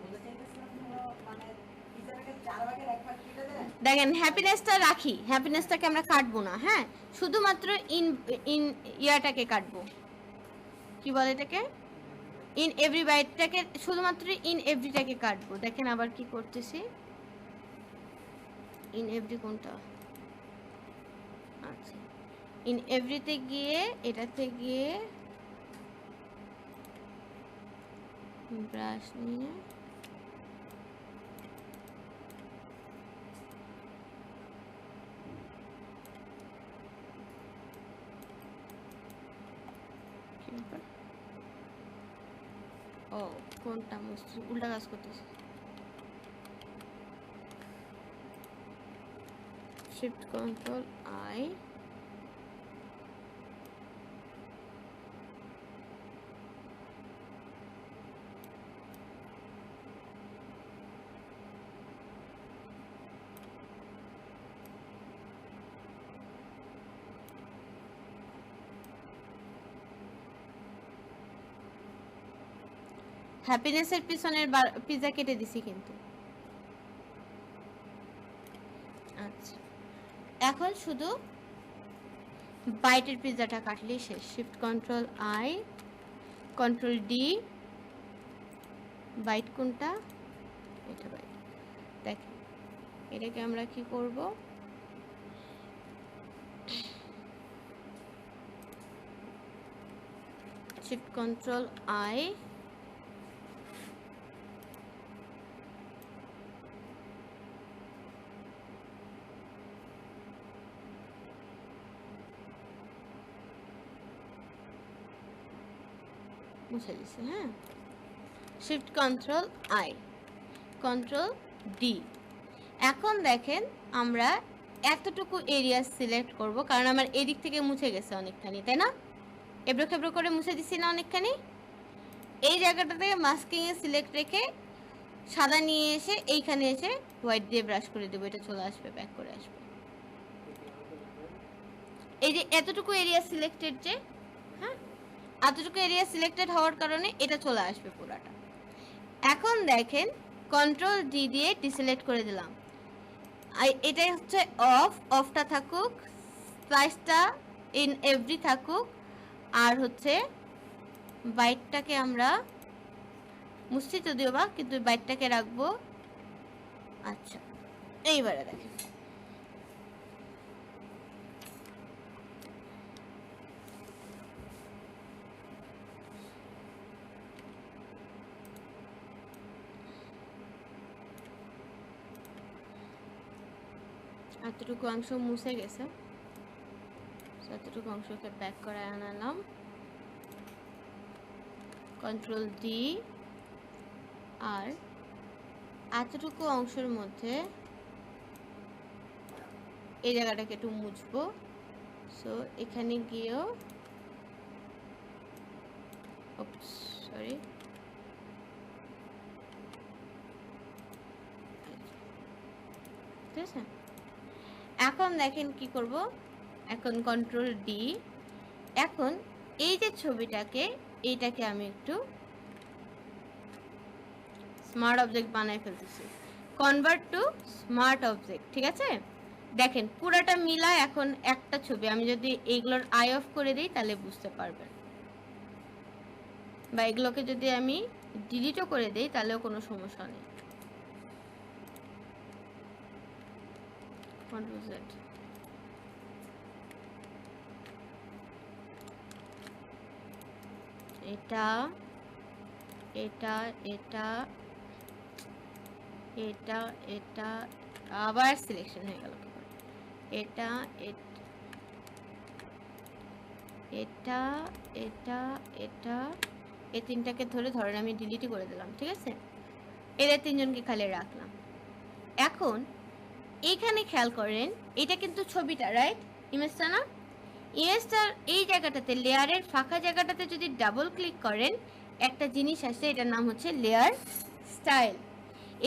বলতে চাইতেছিলাম হলো মানে পিজাটাকে চার ভাগের এক ভাগ কেটে দেন। দেখেন হ্যাপিনেসটা রাখি, হ্যাপিনেসটাকে আমরা কাটবো না, হ্যাঁ শুধুমাত্র ইন ইন ইয়াটাকে কাটবো, কি বলে এটাকে, ইন এভরি বাইটটাকে, শুধুমাত্র ইন এভরিটাকে কাটবো। দেখেন আবার কি করতেছি, ইন এভরি কোনটা, আচ্ছা ইন এভরিতে গিয়ে এটাতে গিয়ে ব্রাশ নিয়ে ও কোনটা মুছছি, উল্টা কাজ করতেছি। শিফট কন্ট্রোল আই, হ্যাপিনেসের পিছনের পিজা কেটে দিছি কিন্তু। আচ্ছা, এখন শুধু বাইটের পিজাটা কাটলেই শেষ। Shift control I, control D, byte কোনটা, এটা বাইট। দেখেন এটাকে আমরা কি করব, শিফট কন্ট্রোল আই, মুছে দিছি। হ্যাঁ, shift control I, control D. এখন দেখেন আমরা এতটুকু এরিয়া সিলেক্ট করব, কারণ আমার এদিক থেকে মুছে গেছে অনেকখানি, তাই না? এবড়ো খেবড়ো করে মুছে দিছি না অনেকখানি। এই জায়গাটাতে মাস্কিংয়ে সিলেক্ট রেখে সাদা নিয়ে এসে এইখানে এসে হোয়াইট দিয়ে ব্রাশ করে দেবো, এটা চলে আসবে, ব্যাক করে আসবে। এই যে এতটুকু এরিয়া সিলেক্টেড, যে হ্যাঁ এতটুকু এরিয়া সিলেক্টেড হওয়ার কারণে এটা চলে আসবে পুরাটা। এখন দেখেন কন্ট্রোল ডি দিয়ে ডিসিলেক্ট করে দিলাম। এটাই হচ্ছে অফ, অফটা থাকুক, স্লাইসটা ইন এভরি থাকুক, আর হচ্ছে বাইটটাকে আমরা মুছছি যদিও বা, কিন্তু বাইটটাকে রাখবো। আচ্ছা, এইবারে দেখেন এতটুকু অংশ মুছে গেছে, এতটুকু অংশকে ব্যাক করে আনালাম, কন্ট্রোল ডি। আর এতটুকু অংশের মধ্যে এই জায়গাটাকে একটু মুছবো। সো এখানে গিয়েও সরি, ঠিক আছে। এখন দেখেন কি করব, এখন কন্ট্রোল ডি। এখন এই যে ছবিটাকে, এইটাকে আমি একটু স্মার্ট অবজেক্ট বানাই ফেলতেছি, কনভার্ট টু স্মার্ট অবজেক্ট, ঠিক আছে। দেখেন পুরাটা মিলা এখন একটা ছবি। আমি যদি এইগুলোর আই অফ করে দিই তাহলে বুঝতে পারবেন, বা এগুলোকে যদি আমি ডিলিটও করে দিই তাহলেও কোনো সমস্যা নেই। কন্ট্রোল জেড, এটা এটা এটা এটা এটা আবার সিলেকশন হয়ে গেল। এটা এটা এটা এটা এই তিনটাকে ধরেন আমি ডিলিটই করে দিলাম, ঠিক আছে। এদের তিনজনকে খালি রাখলাম। এখন এইখানে খেয়াল করেন, এটা কিন্তু ছবিটা, রাইট, ইমেজটা না। ইমেজটার এই জায়গাটাতে লেয়ারের ফাঁকা জায়গাটাতে যদি ডাবল ক্লিক করেন একটা জিনিস আসে, এটার নাম হচ্ছে লেয়ার স্টাইল।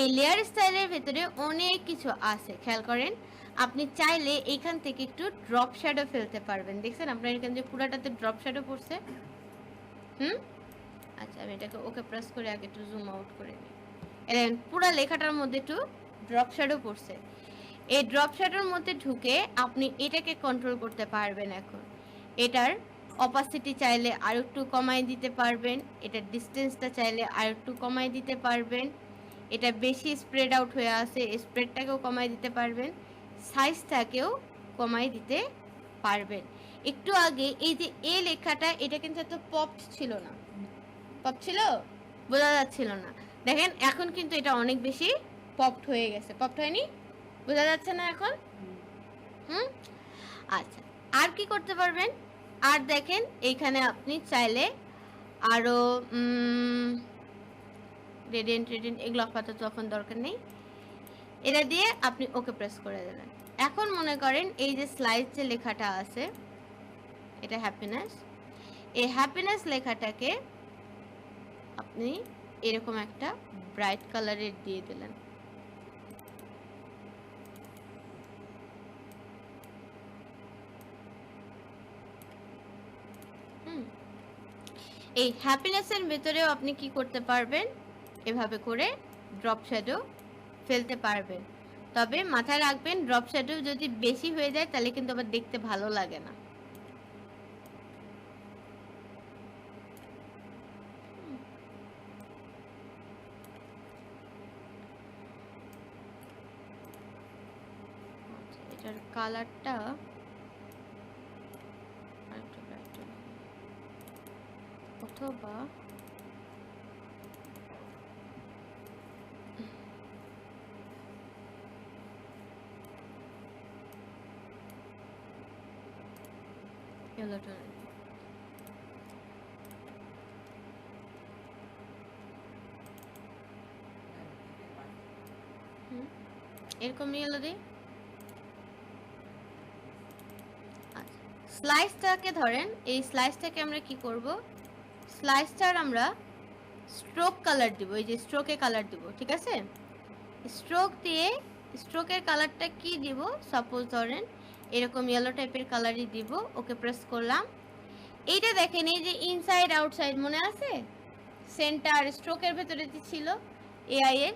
এই লেয়ার স্টাইলের ভেতরে অনেক কিছু আছে, খেয়াল করেন। আপনি চাইলে এইখান থেকে একটু ড্রপ শ্যাডো ফেলতে পারবেন। দেখছেন আপনার এখানে যে পুরাটাতে ড্রপ শ্যাডো পড়ছে। আচ্ছা, আমি এটাকে ওকে প্রেস করে আগে একটু জুম আউট করে নিই। এলেন পুরা লেখাটার মধ্যে একটু ড্রপ শ্যাডো পড়ছে। এই ড্রপ শ্যাডোর মধ্যে ঢুকে আপনি এটাকে কন্ট্রোল করতে পারবেন। এখন এটার অপাসিটি চাইলে আর একটু কমাই দিতে পারবেন, এটার ডিস্টেন্সটা চাইলে আর একটু কমাই দিতে পারবেন, এটা বেশি স্প্রেড আউট হয়ে আছে স্প্রেডটাকেও কমাই দিতে পারবেন, সাইজটাকেও কমাই দিতে পারবেন। একটু আগে এই যে এ লেখাটা, এটা কিন্তু এত পপড ছিল না, পপ ছিল, বোঝা যাচ্ছিল না। দেখেন এখন কিন্তু এটা অনেক বেশি পপড হয়ে গেছে। পপড হয়নি? বোঝা যাচ্ছে না এখন? হুম। আচ্ছা, আর কি করতে পারবেন? আর দেখেন এইখানে আপনি চাইলে আরো রেডিয়েন্ট এগুলো আপাতত এখন দরকার নেই। এটা দিয়ে আপনি ওকে প্রেস করে দিলেন। এখন মনে করেন এই যে স্লাইস যে লেখাটা আছে, এটা হ্যাপিনেস, এই হ্যাপিনেস লেখাটাকে আপনি এরকম একটা ব্রাইট কালারের দিয়ে দিলেন। এই হ্যাপিনেসের ভেতরেও আপনি কি করতে পারবেন, এভাবে করে ড্রপ শ্যাডো ফেলতে পারবেন। তবে মাথায় রাখবেন, ড্রপ শ্যাডো যদি বেশি হয়ে যায় তাহলে কিন্তু আবার দেখতে ভালো লাগে না। এটার কালারটা অথবা ইয়েলোটা এরকম ইয়েলো দিই। আচ্ছা, স্লাইসটাকে ধরেন, এই স্লাইসটাকে আমরা কি করব, স্লাইসটার আমরা স্ট্রোক কালার দিব, এই যে স্ট্রোকে কালার দিব, ঠিক আছে? স্ট্রোক দিয়ে স্ট্রোকের কালারটা কি দিব, সাপোজ ধরেন এরকম ইয়েলো টাইপের কালারই দিব। ওকে প্রেস করলাম। এইটা দেখেন, এই যে ইনসাইড আউটসাইড মনে আছে, সেন্টার স্ট্রোকের ভেতরে ছিল এআই এর,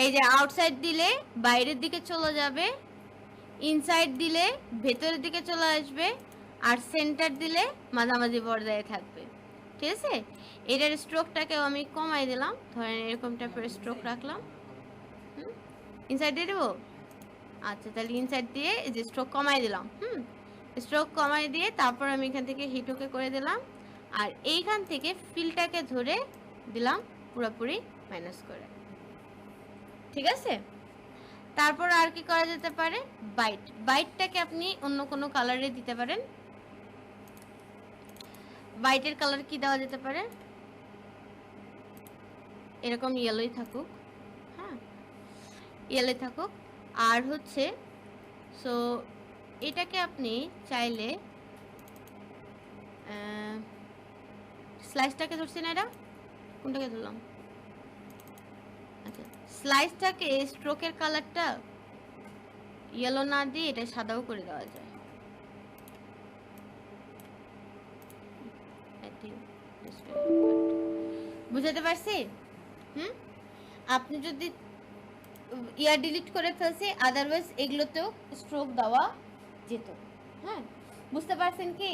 এই যে আউটসাইড দিলে বাইরের দিকে চলে যাবে, ইনসাইড দিলে ভেতরের দিকে চলে আসবে, আর সেন্টার দিলে মাঝামাঝি পর্যায়ে থাকবে, ঠিক আছে? এটার স্ট্রোকটাকেও আমি কমাই দিলাম, ধরেন এরকম টাইপের স্ট্রোক রাখলাম। ইনসাইড দিয়ে দেবো। আচ্ছা, তাহলে ইনসাইড দিয়ে এই যে স্ট্রোক কমাই দিলাম। স্ট্রোক কমাই দিয়ে তারপর আমি এখান থেকে হিটকে করে দিলাম, আর এইখান থেকে ফিলটাকে ধরে দিলাম পুরোপুরি মাইনাস করে, ঠিক আছে? তারপর আর কি করা যেতে পারে, বাইটটাকে আপনি অন্য কোনো কালারে দিতে পারেন। বাইটের কালার কি দেওয়া যেতে পারে, এরকম ইয়েলোই থাকুক, হ্যাঁ ইয়েলো থাকুক। আর হচ্ছে সো এটাকে আপনি চাইলে স্লাইসটাকে ধরছি না, এটা কোনটাকে ধরলাম, আচ্ছা স্লাইসটাকে স্ট্রোকের কালারটা ইয়েলো না দিয়ে এটা সাদাও করে দেওয়া যায়। বুঝাতে পারছি? আপনি যদি ইয়ার ডিলিট করে ফেলছি, আদারওয়াইজ এগুলোতেও স্ট্রোক দেওয়া যেত। হ্যাঁ, বুঝতে পারছেন কি?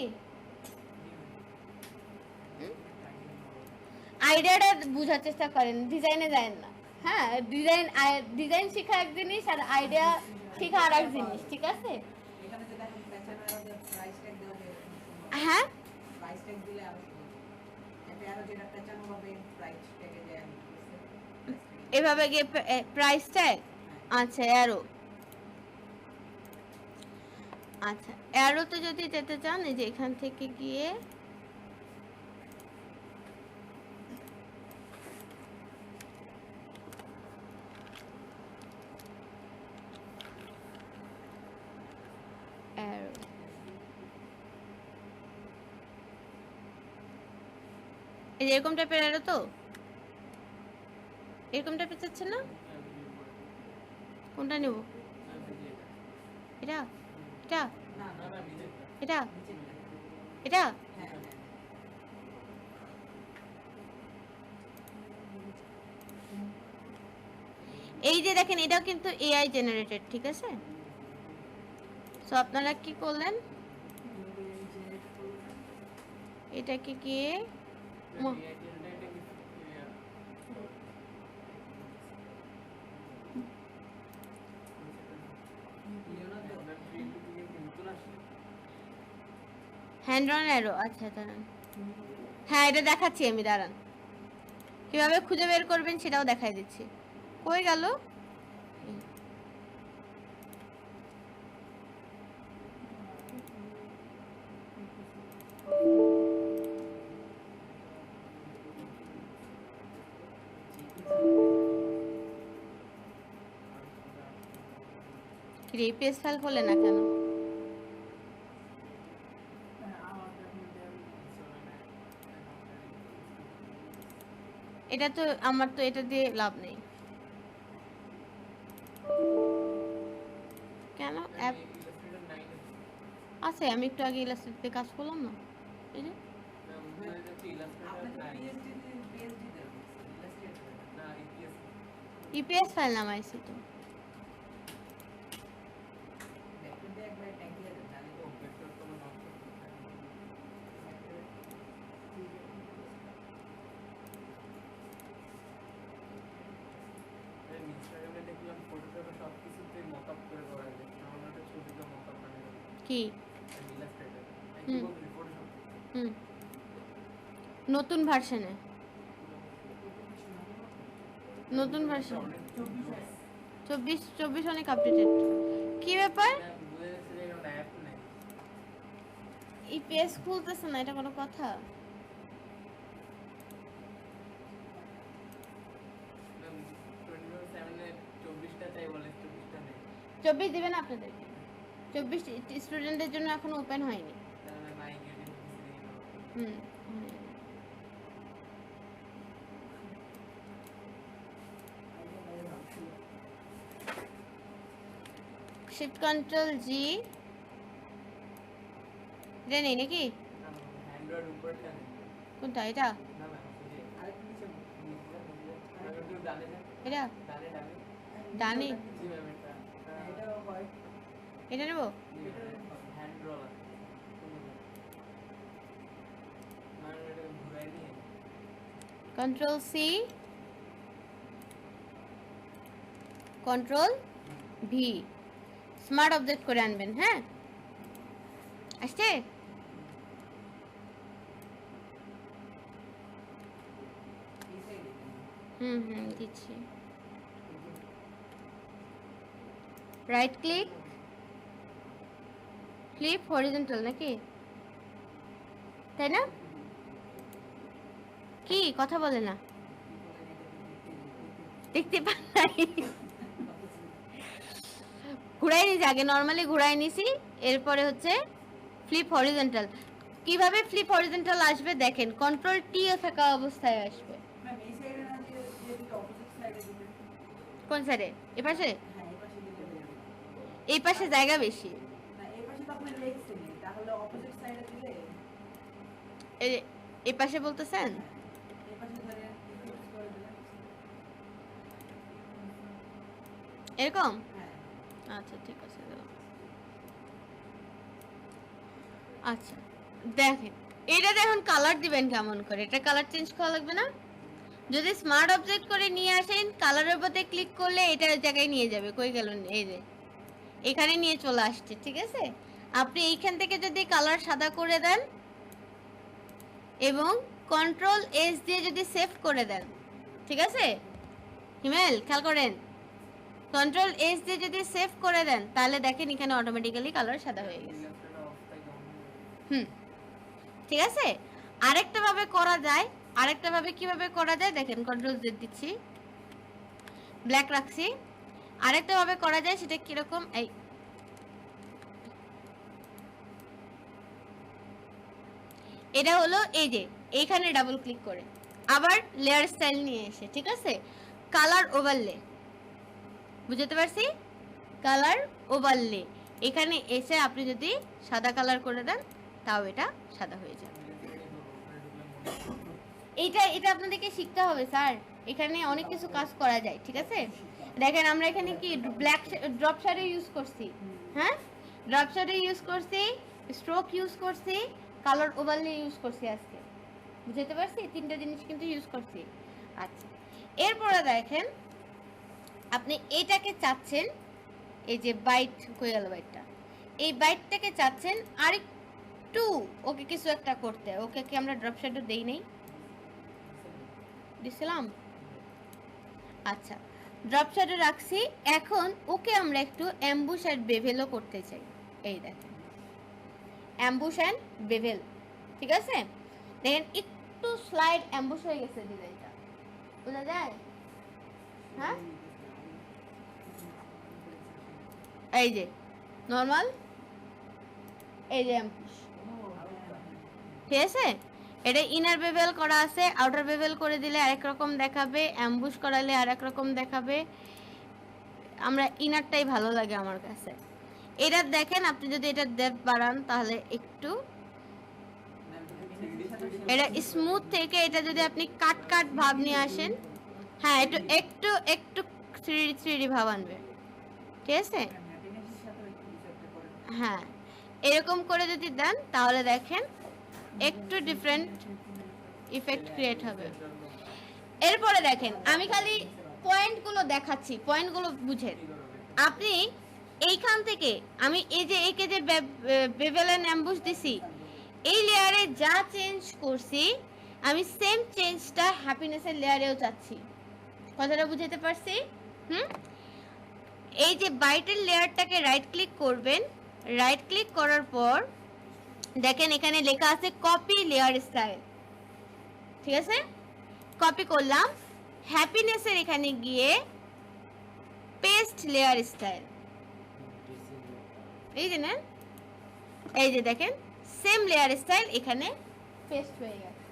আইডিয়াটা বোঝার চেষ্টা করেন, ডিজাইনে যায় না। হ্যাঁ, ডিজাইন শেখা এক জিনিস আর আইডিয়া শেখা আর এক জিনিস, ঠিক আছে? হ্যাঁ, এভাবে গিয়ে প্রাইস ট্যাগ, আচ্ছা অ্যারো, আচ্ছা অ্যারোতে যদি যেতে চান, এই যে এখান থেকে গিয়ে অ্যারো, এই যে এরকম টাইপের অ্যারো, তো এরকম টাইপের চাচ্ছেন না? কোনটা নেব, এটা এটা এটা এটা এই যে দেখেন, এটাও কিন্তু এআই জেনারেটেড, ঠিক আছে? সো আপনারা কি করলেন, এটাকে গিয়ে হ্যান্ড অন অ্যারো, আচ্ছা দাঁড়ান, হ্যাঁ এটা দেখাচ্ছি আমি, দাঁড়ান কিভাবে খুঁজে বের করবেন সেটাও দেখাই দিচ্ছি। কই গেল? পেজ ফাইল খোলে না কেন? এটা তো আমার তো এটা দিয়ে লাভ নেই কেন? অ্যাপ আছে, আমি একটু আগে ইলাস্ট্রেটরে কাজ করলাম না, এই যে ইপিএস ফাইল নামাইছি তো। কি হুম নতুন ভার্সনে, নতুন ভার্সন 24 অনেক আপডেটেড। কি ব্যাপার? ইপিএস খুলতেছে না, এটা কোনো কথা? চব্বিশ দিবেন আপনাদেরকে, 24 স্টুডেন্টের জন্য এখনো ওপেন হয়নি। হুম শিফট কন্ট্রোল জি, এটা নেই নাকি? কোনটা এটা? এটা ডানে, এটা নেব। Control C, control V, smart object করে আনবেন। হ্যাঁ আসছে? দিচ্ছি। রাইট ক্লিক, ফ্লিপ হরিজন্টাল নাকি, তাই না? কি কথা বলে না, দেখতে পাই নাই। ঘুরাই নিছি আগে, নর্মালি ঘুরাই নিছি, এরপরে হচ্ছে ফ্লিপ হরিজন্টাল। কিভাবে ফ্লিপ হরিজন্টাল আসবে দেখেন, কন্ট্রোল টি থাকা অবস্থায় আসবে। কোন সাইডে? এই পাশে? এই পাশে জায়গা বেশি, এই পাশে বলতেছেন? এরকম? আচ্ছা ঠিক আছে। আচ্ছা দেখেন, এটা এখন কালার দিবেন কেমন করে, এটা কালার চেঞ্জ করা লাগবে না? যদি স্মার্ট অবজেক্ট করে নিয়ে আসেন, কালারের উপরে ক্লিক করলে এটা ওই জায়গায় নিয়ে যাবে। কই গেল? এই যে এখানে নিয়ে চলে আসছে, ঠিক আছে? আপনি এইখান থেকে যদি কালার সাদা করে দেন এবং কন্ট্রোল এস দিয়ে যদি সেভ করে দেন, ঠিক আছে হিমেল খেয়াল করেন, কন্ট্রোল এস দিয়ে যদি সেভ করে দেন তাহলে দেখেন এখানে অটোমেটিক্যালি কালার সাদা হয়ে গেছে। ঠিক আছে। আরেকটা ভাবে করা যায়, আরেকটা ভাবে কিভাবে করা যায় দেখেন, কন্ট্রোল জেড দিচ্ছি, ব্ল্যাক রাখছি। আরেকটা ভাবে করা যায়, সেটা কিরকম, এই এটা হলো এই যে এইখানে ডাবল ক্লিক করে আবার লেয়ার স্টাইল নিয়ে এসে, ঠিক আছে, কালার ওভারলে, বুঝতে পারছি? কালার ওভারলে এখানে এসে আপনি যদি সাদা কালার করে দেন তাও এটা সাদা হয়ে যাবে। এটা আপনাদেরকে শিখতে হবে স্যার, এখানে অনেক কিছু কাজ করা যায়, ঠিক আছে? দেখেন আমরা এখানে কি ব্ল্যাক ড্রপ শ্যাডো ইউজ করছি, হ্যাঁ ড্রপ শ্যাডো ইউজ করছি, স্ট্রোক ইউজ করছি, কালার ওভারলে ইউজ করছি আজকে, বুঝতে পারছি? তিনটা জিনিস কিন্তু ইউজ করছি। আচ্ছা এরপরে দেখেন আপনি এটাকে চাচ্ছেন, এই যে বাইট কই গেল বাইটটা, এই বাইটটাকে চাচ্ছেন আরেকটু একটু ওকে কিছু একটা করতে, ওকে কি আমরা ড্রপ শ্যাডো দেই নাই, দিছিলাম? আচ্ছা, ড্রপ শ্যাডো রাখছি। এখন ওকে আমরা একটু অ্যাম্বুশ অ্যান্ড বেভেলও করতে চাই। এই দেখেন অ্যাম্বুশ অ্যান্ড বেভেল, ঠিক আছে? দেখেন একটু স্লাইড অ্যাম্বুশ হয়ে গেছে ডিজাইনটা, বোঝা যায়? হ্যাঁ, এই যে নর্মাল, এই যে অ্যাম্বুশ, ঠিক আছে? এটা ইনার বেভেল করা আছে, আউটার বেভেল করে দিলে আরেক রকম দেখাবে, অ্যাম্বুশ করালে আরেক রকম দেখাবে। আমরা ইনারটাই ভালো লাগে আমার কাছে। এটা দেখেন, আপনি যদি এটা ডেপথ বাড়ান তাহলে একটু এটা স্মুথ থেকে এটা যদি আপনি কাট কাট ভাব নিয়ে আসেন, হ্যাঁ একটু একটু একটু 3D ভাব আনবে, ঠিক আছে? হ্যাঁ, এরকম করে যদি দেন তাহলে দেখেন একটু ডিফারেন্ট ইফেক্ট ক্রিয়েট হবে। এরপরে দেখেন আমি খালি পয়েন্টগুলো দেখাচ্ছি, পয়েন্টগুলো বুঝেন। আপনি এইখান থেকে আমি এই যে একে যে বেভেল এন্ড অ্যাম্বুশ দিছি, এই লেয়ারে যা চেঞ্জ করছি আমি সেম চেঞ্জটা হ্যাপিনেসের লেয়ারেও চাচ্ছি। কথাটা বুঝাতে পারছি? এই যে বাইটের লেয়ারটাকে রাইট ক্লিক করবেন, রাইট ক্লিক করার পর দেখেন এখানে লেখা আছে কপি লেয়ার স্টাইল, ঠিক আছে? কপি করলাম, হ্যাপিনেসের এখানে গিয়ে পেস্ট লেয়ার স্টাইল, এই যে নেন, এই যে দেখেন সেম লেয়ার স্টাইল এখানে পেস্ট হয়ে গেছে।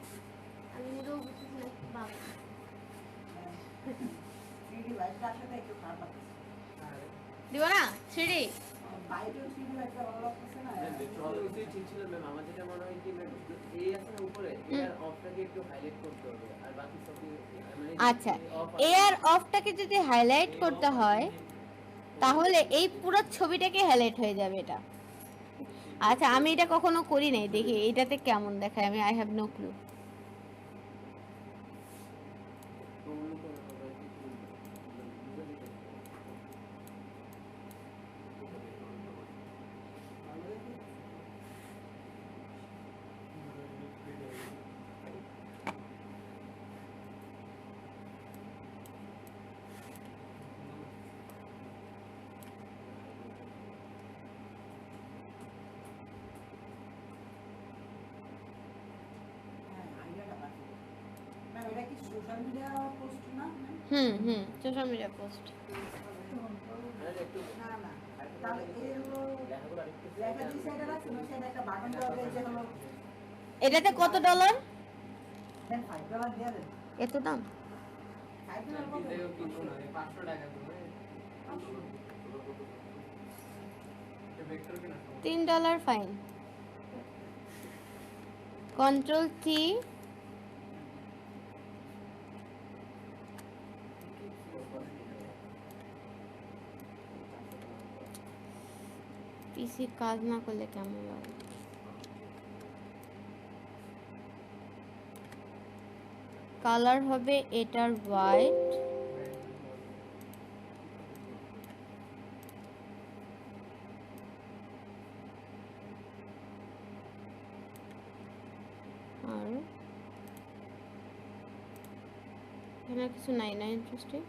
আমি নিজেও বুঝতেছি না কি বাবা, 3D লাইটটা আসলে একটু খারাপ লাগছে। দিব না 3D? বাইরেও 3D লাইটটা ভালো লাগতেছে না। ঠিক ছিল ম্যাম, আমার যেটা মনে হয় কি ম্যাম, এই আছে না উপরে, এর অফটাকে একটু হাইলাইট করতে হবে, আর বাকি সব আচ্ছা, এয়ার অফটাকে যদি হাইলাইট করতে হয় তাহলে এই পুরো ছবিটাকে হাইলাইট হয়ে যাবে এটা। আচ্ছা, আমি এটা কখনো করি নাই, দেখি এটাতে কেমন দেখায়, আমি আই হ্যাভ নো ক্লু। হ্যাঁ, আইডিয়াটা পাচ্ছি। ম্যাম এটা কি সোশ্যাল মিডিয়া পোস্ট না? Social media post. না না, তাহলে এর হলো লেখা দুই সাইডে রাখছেন, ওই সাইডে একটা বাটন দেওয়া হবে, যে হলো এটাতে কত ডলার? দেন $5 দিয়ে দেন। এত দাম? $5 কত? 500 টাকা করে $3 ফাইন। কন্ট্রোল টি, পিসি কাজ না করলে কেমন লাগে? কালার হবে এটার হোয়াইট, আর এখানে কিছু নাই না ইন্টারেস্টিং।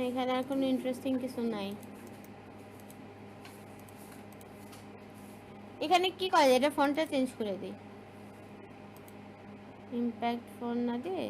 এখানে আর কোনো ইন্টারেস্টিং কিছু নাই। এখানে কি করা যায়, এটা ফন্টটা চেঞ্জ করে দিই, ইম্প্যাক্ট ফন্ট না দিয়ে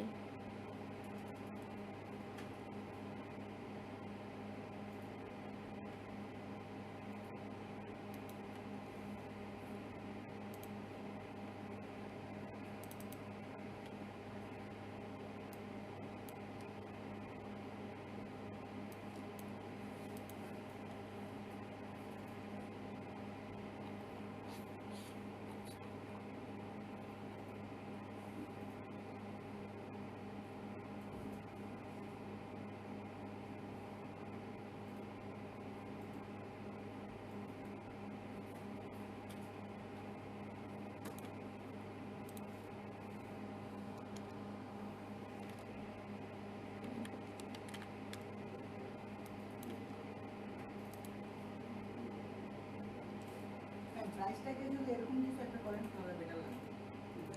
প্রাইসটাকে যদি এরকম কিছু একটা করেন তাহলে বেটার লাগবে।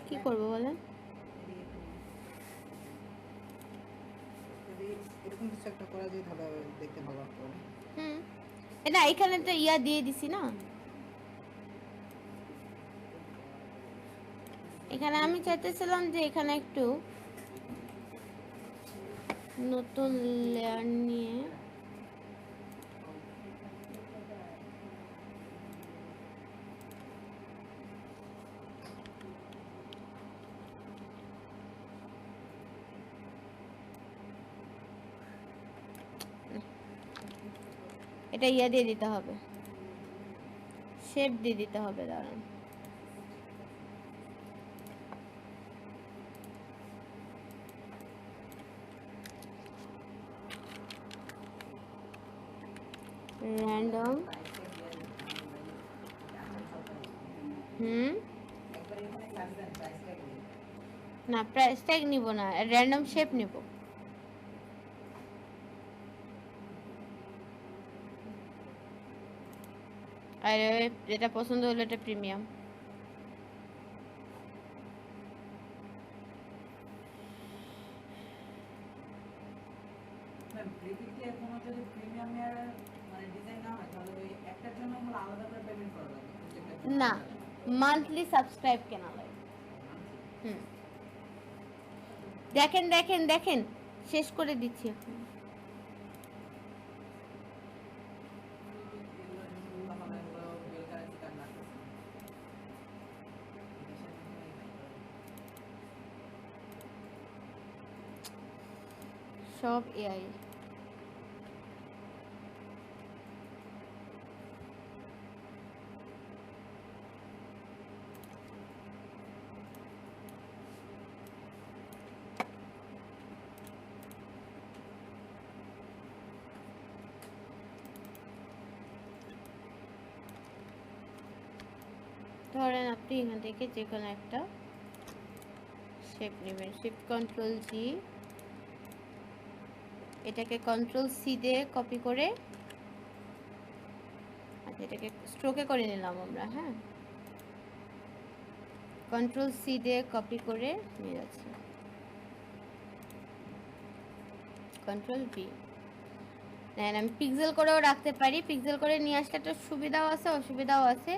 কি করবো বলেন? যদি এরকম কিছু একটা করা যায় তাহলে দেখতে ভালো লাগতো। হুম, এটা এখানে তো ইয়া দিয়ে দিছি না, এখানে আমি চাইতেছিলাম যে এখানে একটু নতুন লেয়ার নিয়ে এটা ইয়া দিয়ে দিতে হবে, শেপ দিয়ে দিতে হবে, দাঁড়ান। র্যান্ডম, একবার এখানে সার্চ দেন প্রাইসটাকে। না প্রাইস ট্যাগ নিব না, র্যান্ডম শেপ নিব। আর যেটা পছন্দ হলো এটা প্রিমিয়াম। ম্যাম প্রিভিতে কোনো যদি প্রিমিয়াম এর মানে ডিজাইন না হয় তাহলে ওই একটার জন্য আমরা আলাদা করে পেমেন্ট করা লাগবে প্রত্যেকটা না, মান্থলি সাবস্ক্রাইব কেনা লাগে। দেখেন দেখেন দেখেন, শেষ করে দিচ্ছি এখন। সব এআই। ধরেন আপনি এখান থেকে যে কোনো একটা শেপ নেবেন, শিফট কন্ট্রোল জি, এটাকে কন্ট্রোল সি দিয়ে কপি করে, আচ্ছা এটাকে স্ট্রোকে করে নিলাম আমরা, হ্যাঁ কন্ট্রোল সি দিয়ে কপি করে নিয়ে যাচ্ছি, কন্ট্রোল ভি। দেন আমি পিক্সেল করেও রাখতে পারি, পিক্সেল করে নিয়ে আসলে একটা সুবিধাও আছে অসুবিধাও আছে,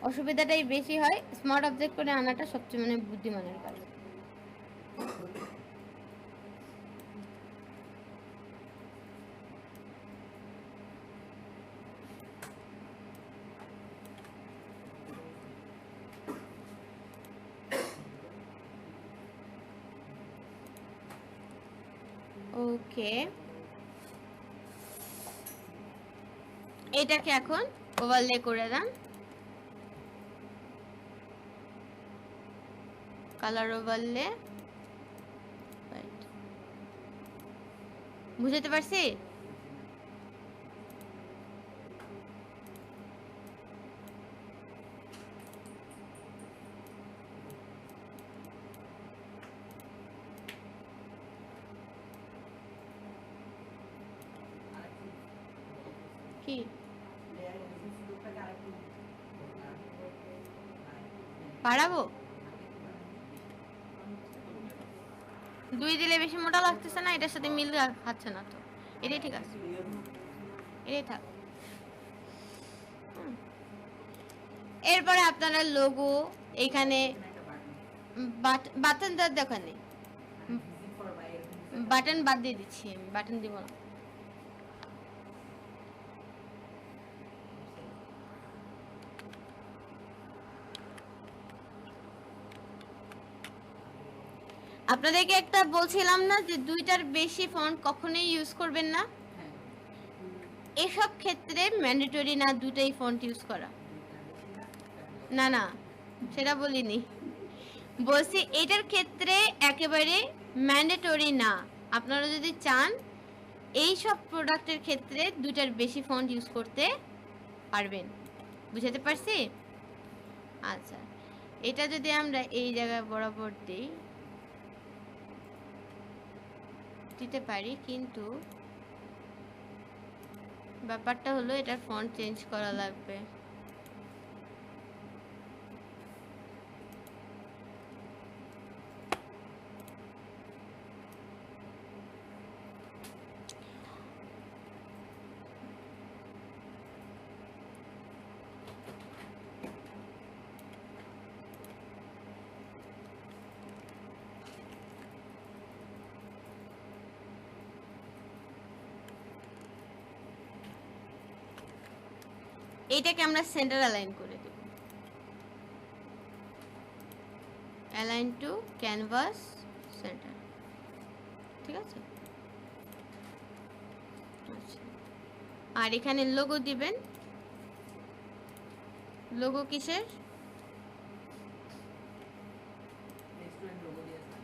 অসুবিধাটাই বেশি হয়, স্মার্ট অবজেক্ট করে আনাটা সবচেয়ে মানে বুদ্ধিমানের কাজ। ওকে, এটাকে এখন ওভারলে করে দেন, কালার ওভারলে, বুঝতে পারছি? কি বাড়াবো? 2 দিলে বেশি মোটা লাগতেছে না, এটার সাথে মিল খাচ্ছে না তো, এটাই ঠিক আছে, এটাই থাক। এরপরে আপনারা লোগো এখানে বাটন দেওয়ার দরকার নেই, বাটন বাদ দিয়ে দিচ্ছি, আমি বাটন দিব না। আপনাদেরকে একটা বলছিলাম না যে 2টার বেশি ফন্ট কখনোই ইউজ করবেন না, এসব ক্ষেত্রে ম্যান্ডেটরি না 2টাই ফন্ট ইউজ করা, না না সেটা বলিনি, বলছি এটার ক্ষেত্রে একেবারে ম্যান্ডেটরি না। আপনারা যদি চান এই সব প্রোডাক্টের ক্ষেত্রে 2টার বেশি ফন্ট ইউজ করতে পারবেন, বুঝাতে পারছি? আচ্ছা, এটা যদি আমরা এই জায়গায় বরাবর দিতে পারি, কিন্তু ব্যাপারটা হলো এটার ফন্ট চেঞ্জ করা লাগবে। এইটাকে আমরা সেন্টার অ্যালাইন করে দেব, অ্যালাইন টু ক্যানভাস সেন্টার, ঠিক আছে। আচ্ছা, আর এখানে লোগো দিবেন, লোগো কিসের? রেস্টুরেন্ট লোগো দিয়েছে।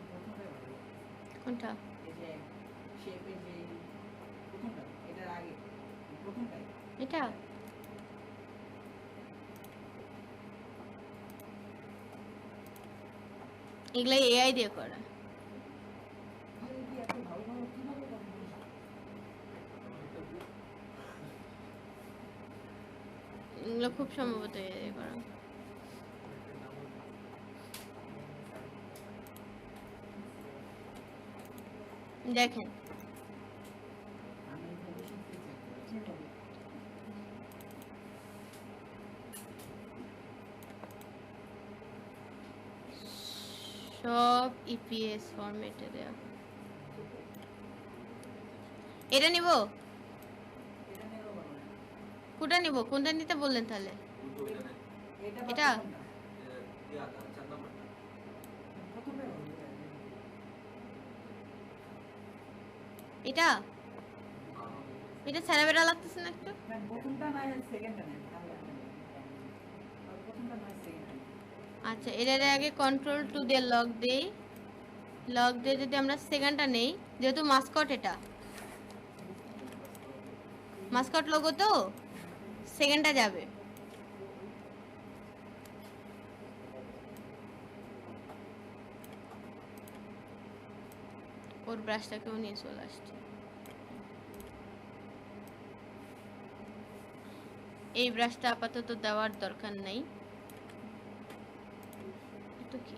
প্রথমটাই ভালো লাগছে। কোনটা? এই যে শেপের যে প্রথমটা, এটার আগে প্রথমটাই। এটা এগুলো এআই দিয়ে করা। আরে কি এত ভালো ভালো কিভাবে কথা বলিস? এগুলো খুব সম্ভবত এআই দিয়ে করা। দেখেন আমি ইনফরমেশন চেক করেছি। সব ইপিএস ফরম্যাটে দেওয়া। এটা নিব, এটা নিয়ে বলো না। কোনটা নিব? কোনটা নিতে বললেন তাহলে? এটা এটা? প্রথমটাই ভালো। এটা এটা ছেড়া বেড়া লাগতেছে না একটু? না, প্রথমটা না, সেকেন্ডটা নেন তাহলে হবে। আর প্রথমটা নয়, সেকেন্ডটা। আচ্ছা, এটার আগে কন্ট্রোল টু দিয়ে লক দেই, লক দিয়ে যদি আমরা সেকেন্ডটা নেই, যেহেতু মাস্কট, এটা মাস্কট লোগো তো সেকেন্ডটা যাবে। ওর ব্রাশটাকেও নিয়ে চলে আসছে। এই ব্রাশটা আপাতত দেওয়ার দরকার নাই। তো কি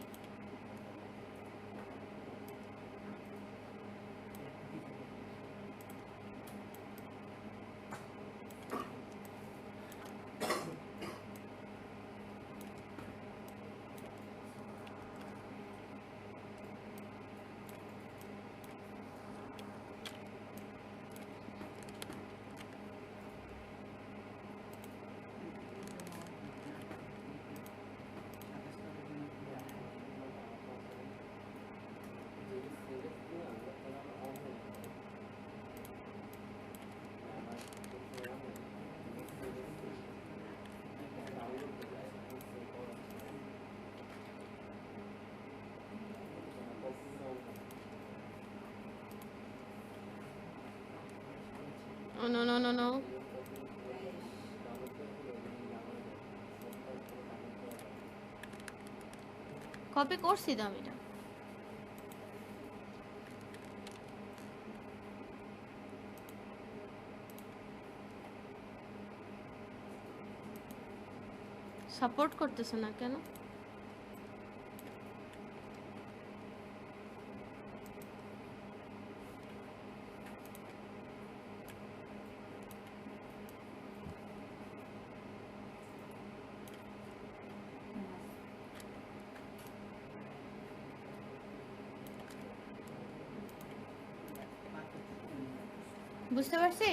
Oh, no, no, no, no. Copy করছি তো আমি এটা। সাপোর্ট করতেছে না কেন? বুঝতে পারছি,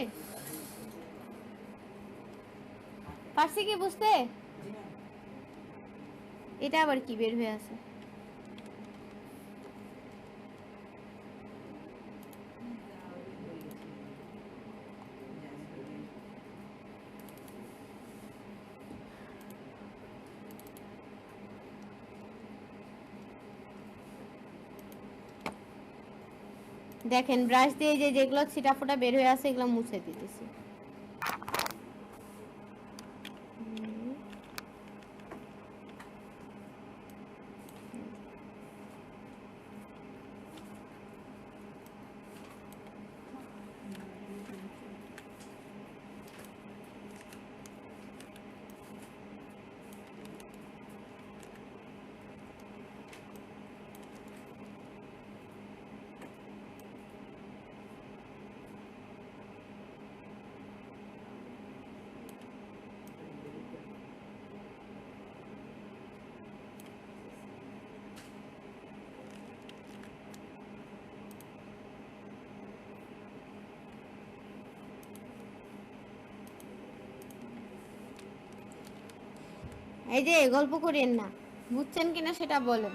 পারছি কি বুঝতে? এটা আবার কি বের হয়ে আছে? দেখেন ব্রাশ দিয়ে যেগুলো ছিটাফোটা বের হয়ে আছে এগুলো মুছে দিতেছি। এই যে গল্প করেন না, বুঝছেন কিনা সেটা বলেন।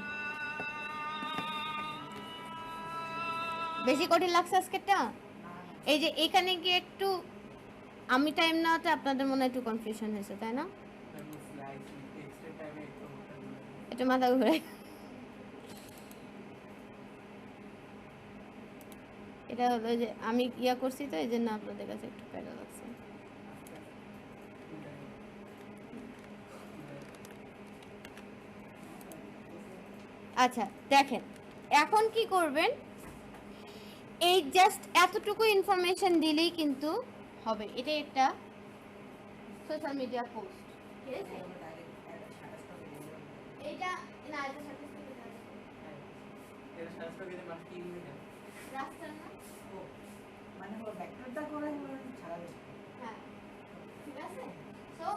বেশি কঠিন লাগছে আজকেরটা? এই যে এখানে গিয়ে একটু আমি টাইম নেওয়াতে আপনাদের মনে হয় একটু কনফিউশন হয়েছে, তাই না? এটা মাথা ঘুরে। এটা হলো যে আমি ইয়া করছি তো, এই জন্য আপনাদের কাছে একটু প্যারা লাগছে। আচ্ছা দেখেন, এখন কি করবেন, এই জাস্ট এতটুকু ইনফরমেশন দিলেই কিন্তু হবে। এটা একটা সোশ্যাল মিডিয়া পোস্ট, ঠিক আছে? এটা না, এটা সাথে সাথে রাস্তা না, মানে ওর ব্যাকগ্রাউন্ডটা করে ছাড়াবে। হ্যাঁ ঠিক আছে। তো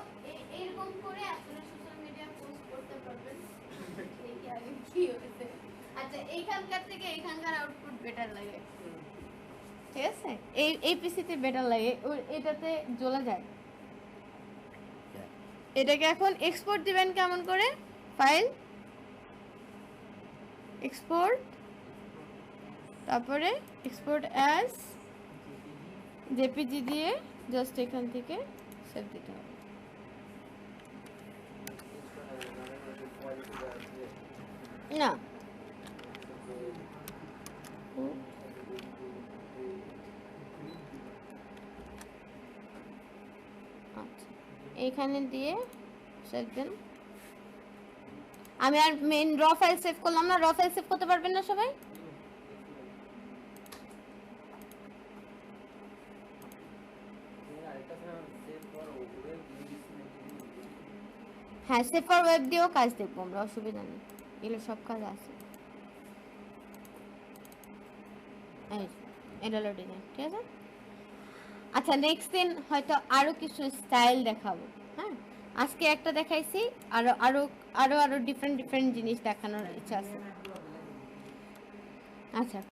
এইরকম করে আপনারা সোশ্যাল মিডিয়া পোস্ট করতে পারবেন। দেখি আগে কি হয়েছে। আচ্ছা এইখানকার থেকে এইখানকার আউটপুট বেটার লাগে, ঠিক আছে? এই পিসিতে বেটার লাগে, এটাতে জ্বলা যায়। এটাকে এখন এক্সপোর্ট দিবেন কেমন করে? ফাইল এক্সপোর্ট, তারপরে এক্সপোর্ট অ্যাজ জেপিজি দিয়ে জাস্ট এখান থেকে সেভ দিতে হবে। না আচ্ছা, এইখানে দিয়ে সেভ দেন। আমি আর মেইন র ফাইল সেভ করলাম না। র ফাইল সেভ করতে পারবেন না সবাই? হ্যাঁ, সেভ ফর ওয়েব দিয়েও কাজ দেখবো আমরা, অসুবিধা নেই, এগুলো সব কাজ আছে। এই এটা হলো ডিজাইন, ঠিক আছে? আচ্ছা নেক্সট দিন হয়তো আরো কিছু স্টাইল দেখাবো। হ্যাঁ, আজকে একটা দেখাইছি, আরো আরো আরো আরো ডিফারেন্ট ডিফারেন্ট জিনিস দেখানোর ইচ্ছা আছে। আচ্ছা।